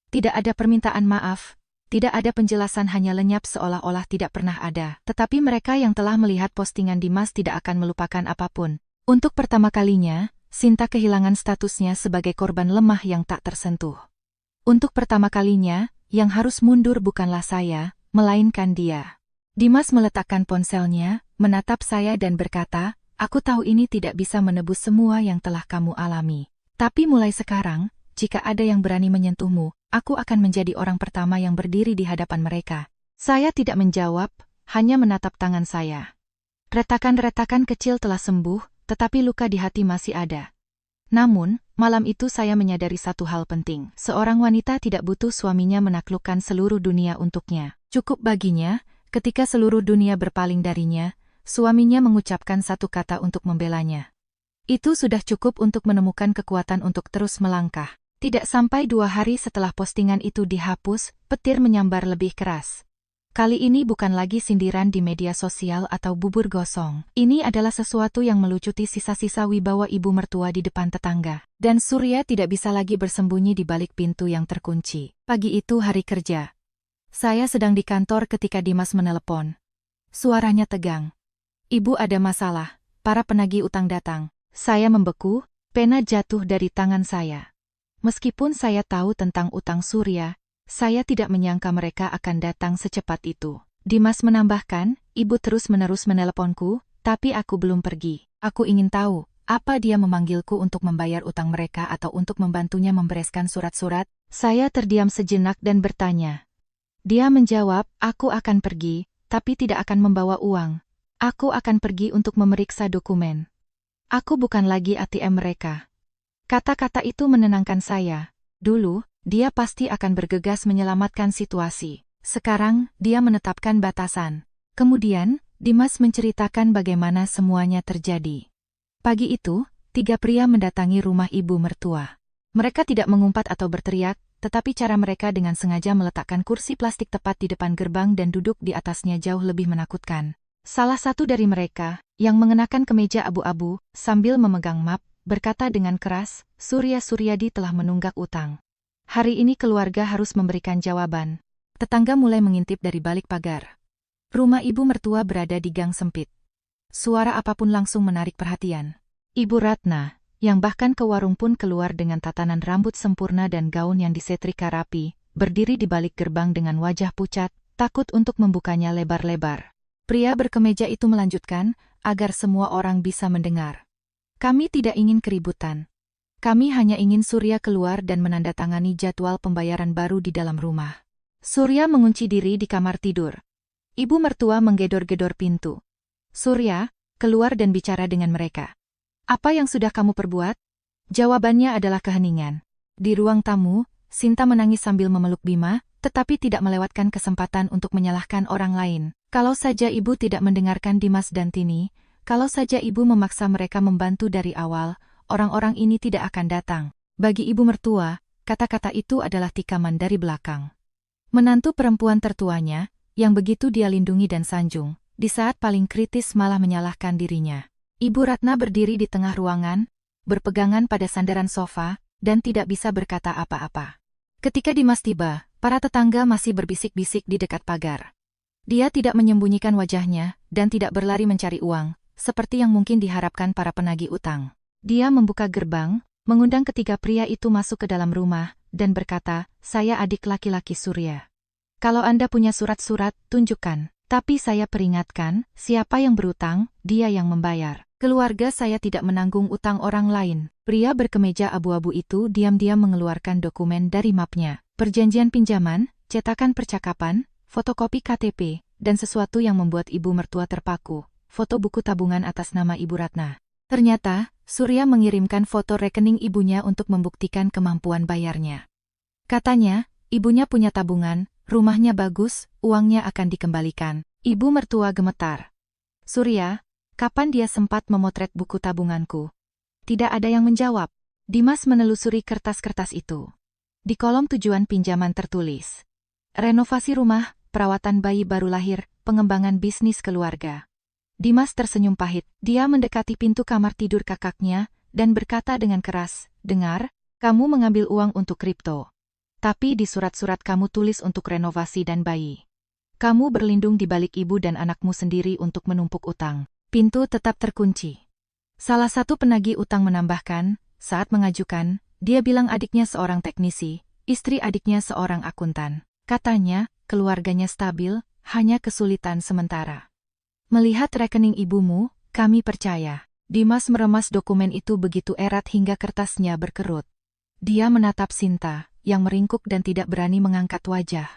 Tidak ada permintaan maaf, tidak ada penjelasan, hanya lenyap seolah-olah tidak pernah ada. Tetapi mereka yang telah melihat postingan Dimas tidak akan melupakan apapun. Untuk pertama kalinya, Sinta kehilangan statusnya sebagai korban lemah yang tak tersentuh. Untuk pertama kalinya, yang harus mundur bukanlah saya, melainkan dia. Dimas meletakkan ponselnya, menatap saya dan berkata, aku tahu ini tidak bisa menebus semua yang telah kamu alami. Tapi mulai sekarang, jika ada yang berani menyentuhmu, aku akan menjadi orang pertama yang berdiri di hadapan mereka. Saya tidak menjawab, hanya menatap tangan saya. Retakan-retakan kecil telah sembuh, tetapi luka di hati masih ada. Namun, malam itu saya menyadari satu hal penting. Seorang wanita tidak butuh suaminya menaklukkan seluruh dunia untuknya. Cukup baginya, ketika seluruh dunia berpaling darinya, suaminya mengucapkan satu kata untuk membelanya. Itu sudah cukup untuk menemukan kekuatan untuk terus melangkah. Tidak sampai 2 hari setelah postingan itu dihapus, petir menyambar lebih keras. Kali ini bukan lagi sindiran di media sosial atau bubur gosong. Ini adalah sesuatu yang melucuti sisa-sisa wibawa ibu mertua di depan tetangga. Dan Surya tidak bisa lagi bersembunyi di balik pintu yang terkunci. Pagi itu hari kerja. Saya sedang di kantor ketika Dimas menelepon. Suaranya tegang. Ibu ada masalah, para penagih utang datang. Saya membeku, pena jatuh dari tangan saya. Meskipun saya tahu tentang utang Surya, saya tidak menyangka mereka akan datang secepat itu. Dimas menambahkan, ibu terus-menerus meneleponku, tapi aku belum pergi. Aku ingin tahu, apa dia memanggilku untuk membayar utang mereka atau untuk membantunya membereskan surat-surat? Saya terdiam sejenak dan bertanya. Dia menjawab, aku akan pergi, tapi tidak akan membawa uang. Aku akan pergi untuk memeriksa dokumen. Aku bukan lagi ATM mereka. Kata-kata itu menenangkan saya. Dulu, dia pasti akan bergegas menyelamatkan situasi. Sekarang, dia menetapkan batasan. Kemudian, Dimas menceritakan bagaimana semuanya terjadi. Pagi itu, 3 pria mendatangi rumah ibu mertua. Mereka tidak mengumpat atau berteriak, tetapi cara mereka dengan sengaja meletakkan kursi plastik tepat di depan gerbang dan duduk di atasnya jauh lebih menakutkan. Salah satu dari mereka, yang mengenakan kemeja abu-abu, sambil memegang map, berkata dengan keras, Surya Suryadi telah menunggak utang. Hari ini keluarga harus memberikan jawaban. Tetangga mulai mengintip dari balik pagar. Rumah ibu mertua berada di gang sempit. Suara apapun langsung menarik perhatian. Ibu Ratna, yang bahkan ke warung pun keluar dengan tatanan rambut sempurna dan gaun yang disetrika rapi, berdiri di balik gerbang dengan wajah pucat, takut untuk membukanya lebar-lebar. Pria berkemeja itu melanjutkan, agar semua orang bisa mendengar. Kami tidak ingin keributan. Kami hanya ingin Surya keluar dan menandatangani jadwal pembayaran baru di dalam rumah. Surya mengunci diri di kamar tidur. Ibu mertua menggedor-gedor pintu. Surya, keluar dan bicara dengan mereka. Apa yang sudah kamu perbuat? Jawabannya adalah keheningan. Di ruang tamu, Sinta menangis sambil memeluk Bima, tetapi tidak melewatkan kesempatan untuk menyalahkan orang lain. Kalau saja ibu tidak mendengarkan Dimas dan Tini, kalau saja ibu memaksa mereka membantu dari awal, orang-orang ini tidak akan datang. Bagi ibu mertua, kata-kata itu adalah tikaman dari belakang. Menantu perempuan tertuanya, yang begitu dia lindungi dan sanjung, di saat paling kritis malah menyalahkan dirinya. Ibu Ratna berdiri di tengah ruangan, berpegangan pada sandaran sofa, dan tidak bisa berkata apa-apa. Ketika Dimas tiba, para tetangga masih berbisik-bisik di dekat pagar. Dia tidak menyembunyikan wajahnya, dan tidak berlari mencari uang, seperti yang mungkin diharapkan para penagih utang. Dia membuka gerbang, mengundang ketiga pria itu masuk ke dalam rumah, dan berkata, saya adik laki-laki Surya. Kalau Anda punya surat-surat, tunjukkan. Tapi saya peringatkan, siapa yang berutang, dia yang membayar. Keluarga saya tidak menanggung utang orang lain. Pria berkemeja abu-abu itu diam-diam mengeluarkan dokumen dari mapnya. Perjanjian pinjaman, cetakan percakapan, fotokopi KTP, dan sesuatu yang membuat ibu mertua terpaku. Foto buku tabungan atas nama Ibu Ratna. Ternyata, Surya mengirimkan foto rekening ibunya untuk membuktikan kemampuan bayarnya. Katanya, ibunya punya tabungan, rumahnya bagus, uangnya akan dikembalikan. Ibu mertua gemetar. Surya, kapan dia sempat memotret buku tabunganku? Tidak ada yang menjawab. Dimas menelusuri kertas-kertas itu. Di kolom tujuan pinjaman tertulis. Renovasi rumah, perawatan bayi baru lahir, pengembangan bisnis keluarga. Dimas tersenyum pahit. Dia mendekati pintu kamar tidur kakaknya, dan berkata dengan keras, dengar, kamu mengambil uang untuk kripto. Tapi di surat-surat kamu tulis untuk renovasi dan bayi. Kamu berlindung di balik ibu dan anakmu sendiri untuk menumpuk utang. Pintu tetap terkunci. Salah satu penagih utang menambahkan, saat mengajukan, dia bilang adiknya seorang teknisi, istri adiknya seorang akuntan. Katanya, keluarganya stabil, hanya kesulitan sementara. Melihat rekening ibumu, kami percaya. Dimas meremas dokumen itu begitu erat hingga kertasnya berkerut. Dia menatap Sinta, yang meringkuk dan tidak berani mengangkat wajah.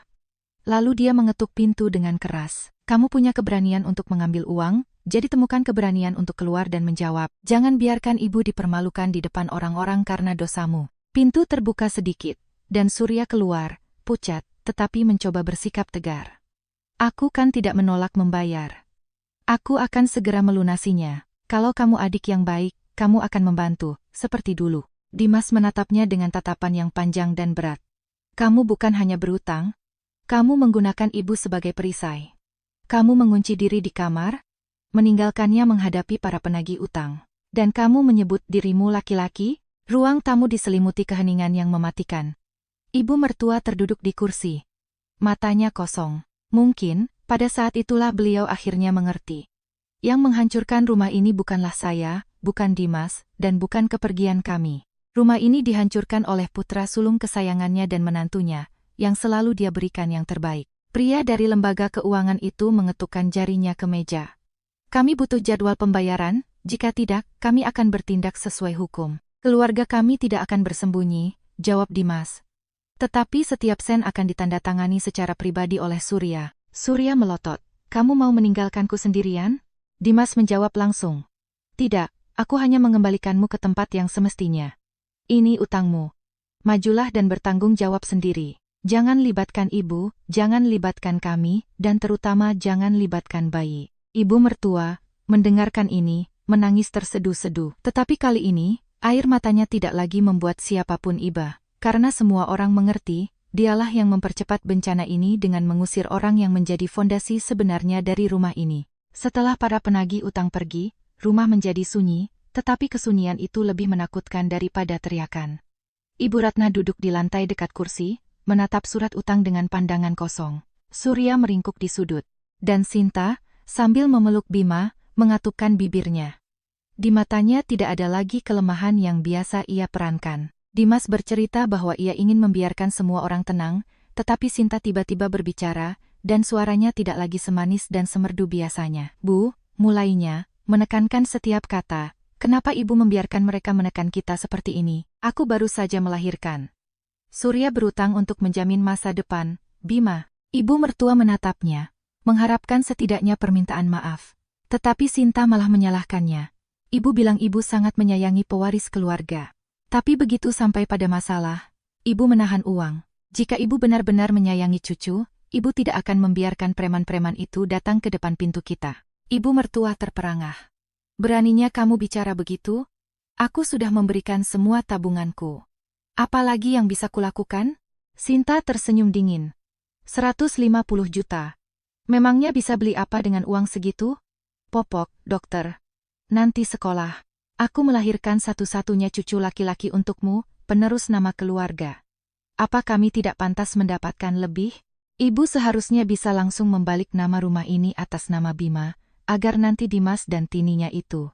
Lalu dia mengetuk pintu dengan keras. Kamu punya keberanian untuk mengambil uang, jadi temukan keberanian untuk keluar dan menjawab. Jangan biarkan ibu dipermalukan di depan orang-orang karena dosamu. Pintu terbuka sedikit, dan Surya keluar, pucat, tetapi mencoba bersikap tegar. Aku kan tidak menolak membayar. Aku akan segera melunasinya. Kalau kamu adik yang baik, kamu akan membantu, seperti dulu. Dimas menatapnya dengan tatapan yang panjang dan berat. Kamu bukan hanya berutang, kamu menggunakan ibu sebagai perisai. Kamu mengunci diri di kamar, meninggalkannya menghadapi para penagih utang. Dan kamu menyebut dirimu laki-laki? Ruang tamu diselimuti keheningan yang mematikan. Ibu mertua terduduk di kursi. Matanya kosong. Mungkin, pada saat itulah beliau akhirnya mengerti. Yang menghancurkan rumah ini bukanlah saya, bukan Dimas, dan bukan kepergian kami. Rumah ini dihancurkan oleh putra sulung kesayangannya dan menantunya, yang selalu dia berikan yang terbaik. Pria dari lembaga keuangan itu mengetukkan jarinya ke meja. Kami butuh jadwal pembayaran, jika tidak, kami akan bertindak sesuai hukum. Keluarga kami tidak akan bersembunyi, jawab Dimas. Tetapi setiap sen akan ditandatangani secara pribadi oleh Surya. Surya melotot. Kamu mau meninggalkanku sendirian? Dimas menjawab langsung. Tidak, aku hanya mengembalikanmu ke tempat yang semestinya. Ini utangmu. Majulah dan bertanggung jawab sendiri. Jangan libatkan ibu, jangan libatkan kami, dan terutama jangan libatkan bayi. Ibu mertua, mendengarkan ini, menangis terseduh-seduh. Tetapi kali ini, air matanya tidak lagi membuat siapapun iba. Karena semua orang mengerti, dialah yang mempercepat bencana ini dengan mengusir orang yang menjadi fondasi sebenarnya dari rumah ini. Setelah para penagih utang pergi, rumah menjadi sunyi, tetapi kesunyian itu lebih menakutkan daripada teriakan. Ibu Ratna duduk di lantai dekat kursi, menatap surat utang dengan pandangan kosong. Surya meringkuk di sudut. Dan Sinta, sambil memeluk Bima, mengatupkan bibirnya. Di matanya tidak ada lagi kelemahan yang biasa ia perankan. Dimas bercerita bahwa ia ingin membiarkan semua orang tenang, tetapi Sinta tiba-tiba berbicara, dan suaranya tidak lagi semanis dan semerdu biasanya. Bu, mulainya, menekankan setiap kata. Kenapa ibu membiarkan mereka menekan kita seperti ini? Aku baru saja melahirkan. Surya berutang untuk menjamin masa depan. Bima, ibu mertua menatapnya, mengharapkan setidaknya permintaan maaf. Tetapi Sinta malah menyalahkannya. Ibu bilang ibu sangat menyayangi pewaris keluarga. Tapi begitu sampai pada masalah, ibu menahan uang. Jika ibu benar-benar menyayangi cucu, ibu tidak akan membiarkan preman-preman itu datang ke depan pintu kita. Ibu mertua terperangah. Beraninya kamu bicara begitu? Aku sudah memberikan semua tabunganku. Apalagi yang bisa kulakukan? Sinta tersenyum dingin. 150 juta. Memangnya bisa beli apa dengan uang segitu? Popok, dokter. Nanti sekolah. Aku melahirkan satu-satunya cucu laki-laki untukmu, penerus nama keluarga. Apa kami tidak pantas mendapatkan lebih? Ibu seharusnya bisa langsung membalik nama rumah ini atas nama Bima, agar nanti Dimas dan tininya itu,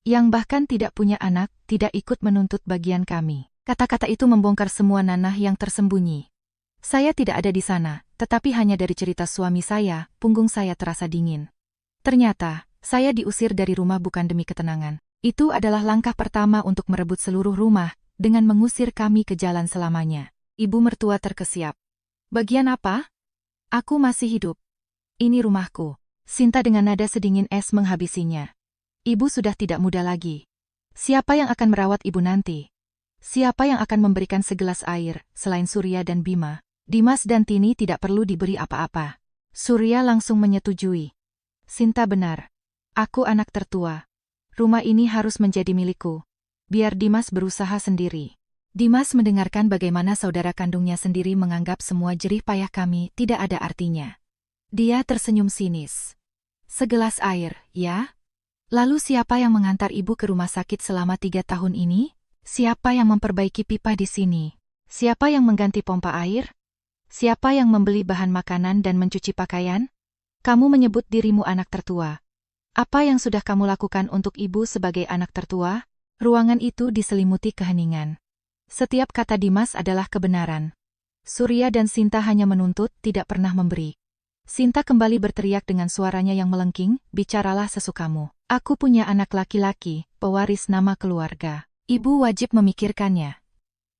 yang bahkan tidak punya anak, tidak ikut menuntut bagian kami. Kata-kata itu membongkar semua nanah yang tersembunyi. Saya tidak ada di sana, tetapi hanya dari cerita suami saya, punggung saya terasa dingin. Ternyata, saya diusir dari rumah bukan demi ketenangan. Itu adalah langkah pertama untuk merebut seluruh rumah, dengan mengusir kami ke jalan selamanya. Ibu mertua terkesiap. Bagian apa? Aku masih hidup. Ini rumahku. Sinta dengan nada sedingin es menghabisinya. Ibu sudah tidak muda lagi. Siapa yang akan merawat ibu nanti? Siapa yang akan memberikan segelas air, selain Surya dan Bima? Dimas dan Tini tidak perlu diberi apa-apa. Surya langsung menyetujui. Sinta benar. Aku anak tertua. Rumah ini harus menjadi milikku. Biar Dimas berusaha sendiri. Dimas mendengarkan bagaimana saudara kandungnya sendiri menganggap semua jerih payah kami tidak ada artinya. Dia tersenyum sinis. Segelas air, ya? Lalu siapa yang mengantar ibu ke rumah sakit selama 3 tahun ini? Siapa yang memperbaiki pipa di sini? Siapa yang mengganti pompa air? Siapa yang membeli bahan makanan dan mencuci pakaian? Kamu menyebut dirimu anak tertua. Apa yang sudah kamu lakukan untuk ibu sebagai anak tertua? Ruangan itu diselimuti keheningan. Setiap kata Dimas adalah kebenaran. Surya dan Sinta hanya menuntut, tidak pernah memberi. Sinta kembali berteriak dengan suaranya yang melengking, bicaralah sesukamu. Aku punya anak laki-laki, pewaris nama keluarga. Ibu wajib memikirkannya.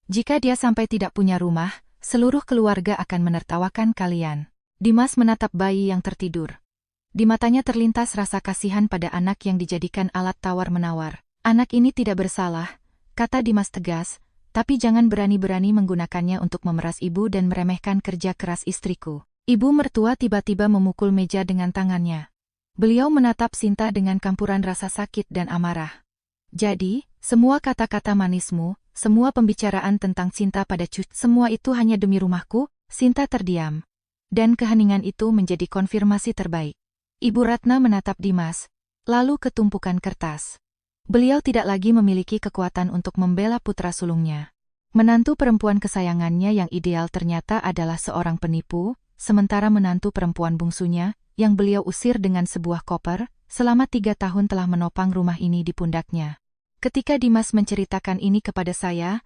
Jika dia sampai tidak punya rumah, seluruh keluarga akan menertawakan kalian. Dimas menatap bayi yang tertidur. Di matanya terlintas rasa kasihan pada anak yang dijadikan alat tawar-menawar. Anak ini tidak bersalah, kata Dimas tegas, tapi jangan berani-berani menggunakannya untuk memeras ibu dan meremehkan kerja keras istriku. Ibu mertua tiba-tiba memukul meja dengan tangannya. Beliau menatap Sinta dengan campuran rasa sakit dan amarah. Jadi, semua kata-kata manismu, semua pembicaraan tentang cinta pada cucu, semua itu hanya demi rumahku? Sinta terdiam. Dan keheningan itu menjadi konfirmasi terbaik. Ibu Ratna menatap Dimas, lalu ke tumpukan kertas. Beliau tidak lagi memiliki kekuatan untuk membela putra sulungnya. Menantu perempuan kesayangannya yang ideal ternyata adalah seorang penipu, sementara menantu perempuan bungsunya, yang beliau usir dengan sebuah koper, selama 3 tahun telah menopang rumah ini di pundaknya. Ketika Dimas menceritakan ini kepada saya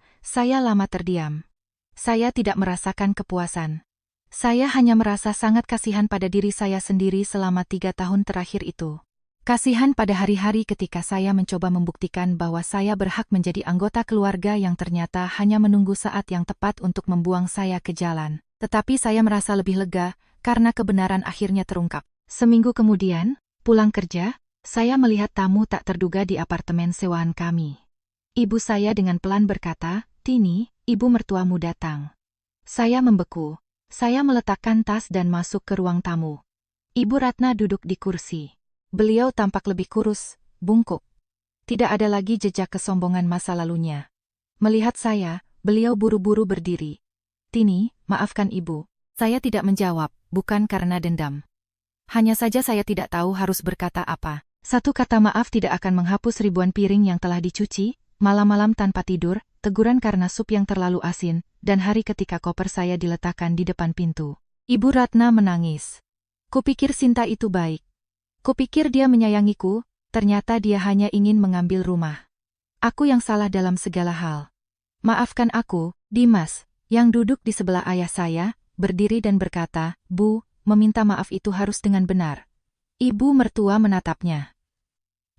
lama terdiam. Saya tidak merasakan kepuasan. Saya hanya merasa sangat kasihan pada diri saya sendiri selama 3 tahun terakhir itu. Kasihan pada hari-hari ketika saya mencoba membuktikan bahwa saya berhak menjadi anggota keluarga yang ternyata hanya menunggu saat yang tepat untuk membuang saya ke jalan. Tetapi saya merasa lebih lega, karena kebenaran akhirnya terungkap. Seminggu kemudian, pulang kerja, saya melihat tamu tak terduga di apartemen sewaan kami. Ibu saya dengan pelan berkata, "Tini, ibu mertuamu datang." Saya membeku. Saya meletakkan tas dan masuk ke ruang tamu. Ibu Ratna duduk di kursi. Beliau tampak lebih kurus, bungkuk. Tidak ada lagi jejak kesombongan masa lalunya. Melihat saya, beliau buru-buru berdiri. "Tini, maafkan ibu." Saya tidak menjawab, bukan karena dendam. Hanya saja saya tidak tahu harus berkata apa. Satu kata maaf tidak akan menghapus ribuan piring yang telah dicuci, malam-malam tanpa tidur, teguran karena sup yang terlalu asin, dan hari ketika koper saya diletakkan di depan pintu. Ibu Ratna menangis. Kupikir Sinta itu baik. Kupikir dia menyayangiku, ternyata dia hanya ingin mengambil rumah. Aku yang salah dalam segala hal. Maafkan aku, Dimas, yang duduk di sebelah ayah saya, berdiri dan berkata, "Bu, meminta maaf itu harus dengan benar." Ibu mertua menatapnya.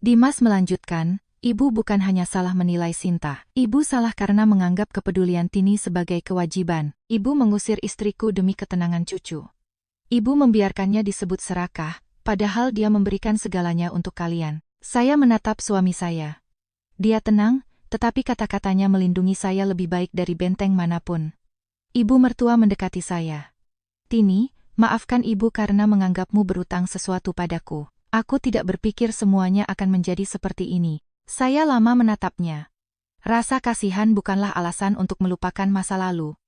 Dimas melanjutkan, "Ibu bukan hanya salah menilai Sinta. Ibu salah karena menganggap kepedulian Tini sebagai kewajiban. Ibu mengusir istriku demi ketenangan cucu. Ibu membiarkannya disebut serakah, padahal dia memberikan segalanya untuk kalian." Saya menatap suami saya. Dia tenang, tetapi kata-katanya melindungi saya lebih baik dari benteng manapun. Ibu mertua mendekati saya. "Tini, maafkan ibu karena menganggapmu berutang sesuatu padaku. Aku tidak berpikir semuanya akan menjadi seperti ini." Saya lama menatapnya. Rasa kasihan bukanlah alasan untuk melupakan masa lalu.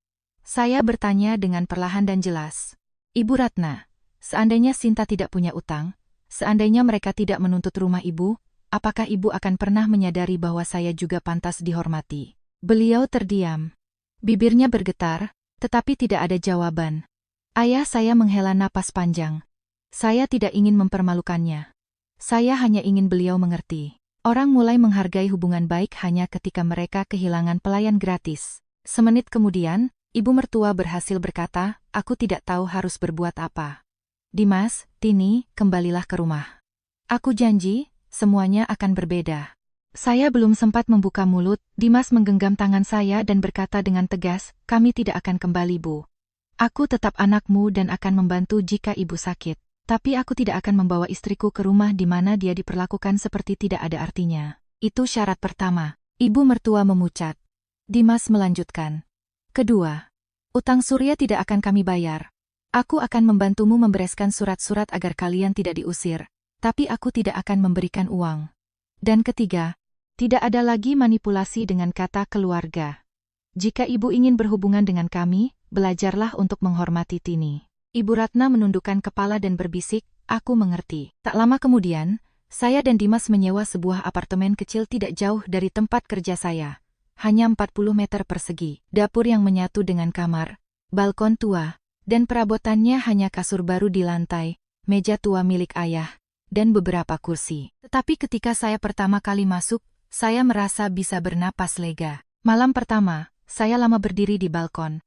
Saya bertanya dengan perlahan dan jelas. "Ibu Ratna, seandainya Sinta tidak punya utang, seandainya mereka tidak menuntut rumah ibu, apakah ibu akan pernah menyadari bahwa saya juga pantas dihormati?" Beliau terdiam. Bibirnya bergetar, tetapi tidak ada jawaban. Ayah saya menghela napas panjang. Saya tidak ingin mempermalukannya. Saya hanya ingin beliau mengerti. Orang mulai menghargai hubungan baik hanya ketika mereka kehilangan pelayan gratis. Semenit kemudian, ibu mertua berhasil berkata, "Aku tidak tahu harus berbuat apa. Dimas, Tini, kembalilah ke rumah. Aku janji, semuanya akan berbeda." Saya belum sempat membuka mulut, Dimas menggenggam tangan saya dan berkata dengan tegas, "Kami tidak akan kembali, Bu. Aku tetap anakmu dan akan membantu jika ibu sakit. Tapi aku tidak akan membawa istriku ke rumah di mana dia diperlakukan seperti tidak ada artinya. Itu syarat pertama." Ibu mertua memucat. Dimas melanjutkan. "Kedua, utang Surya tidak akan kami bayar. Aku akan membantumu membereskan surat-surat agar kalian tidak diusir, tapi aku tidak akan memberikan uang. Dan ketiga, tidak ada lagi manipulasi dengan kata keluarga. Jika ibu ingin berhubungan dengan kami, belajarlah untuk menghormati Tini." Ibu Ratna menundukkan kepala dan berbisik, "Aku mengerti." Tak lama kemudian, saya dan Dimas menyewa sebuah apartemen kecil tidak jauh dari tempat kerja saya. Hanya 40 meter persegi, dapur yang menyatu dengan kamar, balkon tua, dan perabotannya hanya kasur baru di lantai, meja tua milik ayah, dan beberapa kursi. Tetapi ketika saya pertama kali masuk, saya merasa bisa bernapas lega. Malam pertama, saya lama berdiri di balkon.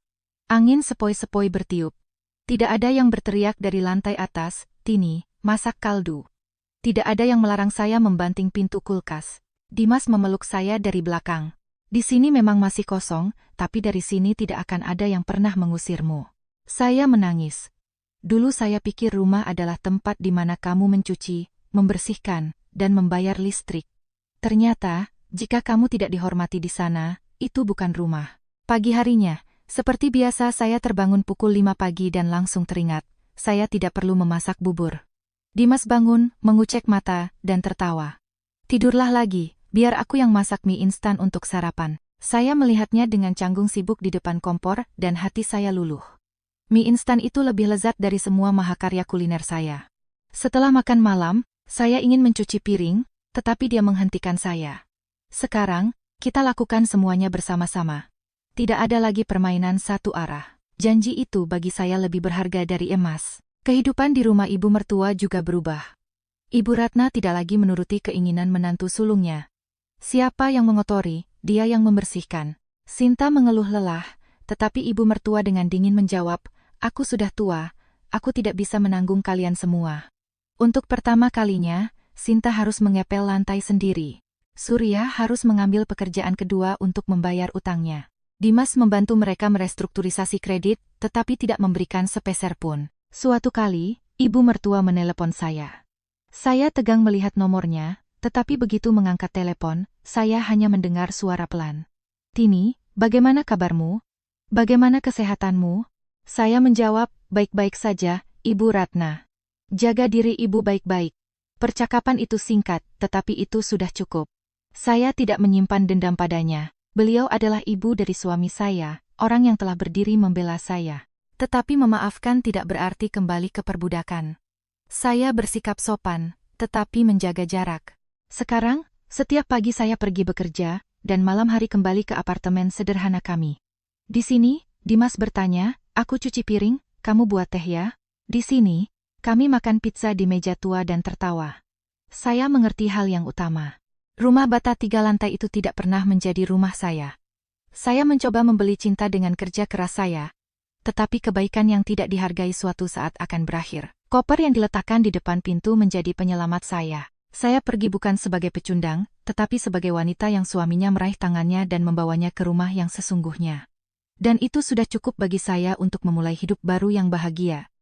Angin sepoi-sepoi bertiup. Tidak ada yang berteriak dari lantai atas, "Tini, masak kaldu." Tidak ada yang melarang saya membanting pintu kulkas. Dimas memeluk saya dari belakang. "Di sini memang masih kosong, tapi dari sini tidak akan ada yang pernah mengusirmu." Saya menangis. Dulu saya pikir rumah adalah tempat di mana kamu mencuci, membersihkan, dan membayar listrik. Ternyata, jika kamu tidak dihormati di sana, itu bukan rumah. Pagi harinya, seperti biasa saya terbangun pukul 5 pagi dan langsung teringat, saya tidak perlu memasak bubur. Dimas bangun, mengucek mata, dan tertawa. "Tidurlah lagi, biar aku yang masak mie instan untuk sarapan." Saya melihatnya dengan canggung sibuk di depan kompor, dan hati saya luluh. Mie instan itu lebih lezat dari semua mahakarya kuliner saya. Setelah makan malam, saya ingin mencuci piring, tetapi dia menghentikan saya. "Sekarang, kita lakukan semuanya bersama-sama. Tidak ada lagi permainan satu arah." Janji itu bagi saya lebih berharga dari emas. Kehidupan di rumah ibu mertua juga berubah. Ibu Ratna tidak lagi menuruti keinginan menantu sulungnya. Siapa yang mengotori, dia yang membersihkan. Sinta mengeluh lelah, tetapi ibu mertua dengan dingin menjawab, "Aku sudah tua, aku tidak bisa menanggung kalian semua." Untuk pertama kalinya, Sinta harus mengepel lantai sendiri. Surya harus mengambil pekerjaan kedua untuk membayar utangnya. Dimas membantu mereka merestrukturisasi kredit, tetapi tidak memberikan sepeser pun. Suatu kali, ibu mertua menelepon saya. Saya tegang melihat nomornya, tetapi begitu mengangkat telepon, saya hanya mendengar suara pelan. "Tini, bagaimana kabarmu? Bagaimana kesehatanmu?" Saya menjawab, "Baik-baik saja, Ibu Ratna." "Jaga diri ibu baik-baik." Percakapan itu singkat, tetapi itu sudah cukup. Saya tidak menyimpan dendam padanya. Beliau adalah ibu dari suami saya, orang yang telah berdiri membela saya. Tetapi memaafkan tidak berarti kembali ke perbudakan. Saya bersikap sopan, tetapi menjaga jarak. Sekarang, setiap pagi saya pergi bekerja, dan malam hari kembali ke apartemen sederhana kami. Di sini, Dimas bertanya, "Aku cuci piring, kamu buat teh ya?" Di sini, kami makan pizza di meja tua dan tertawa. Saya mengerti hal yang utama. Rumah bata 3 lantai itu tidak pernah menjadi rumah saya. Saya mencoba membeli cinta dengan kerja keras saya, tetapi kebaikan yang tidak dihargai suatu saat akan berakhir. Koper yang diletakkan di depan pintu menjadi penyelamat saya. Saya pergi bukan sebagai pecundang, tetapi sebagai wanita yang suaminya meraih tangannya dan membawanya ke rumah yang sesungguhnya. Dan itu sudah cukup bagi saya untuk memulai hidup baru yang bahagia.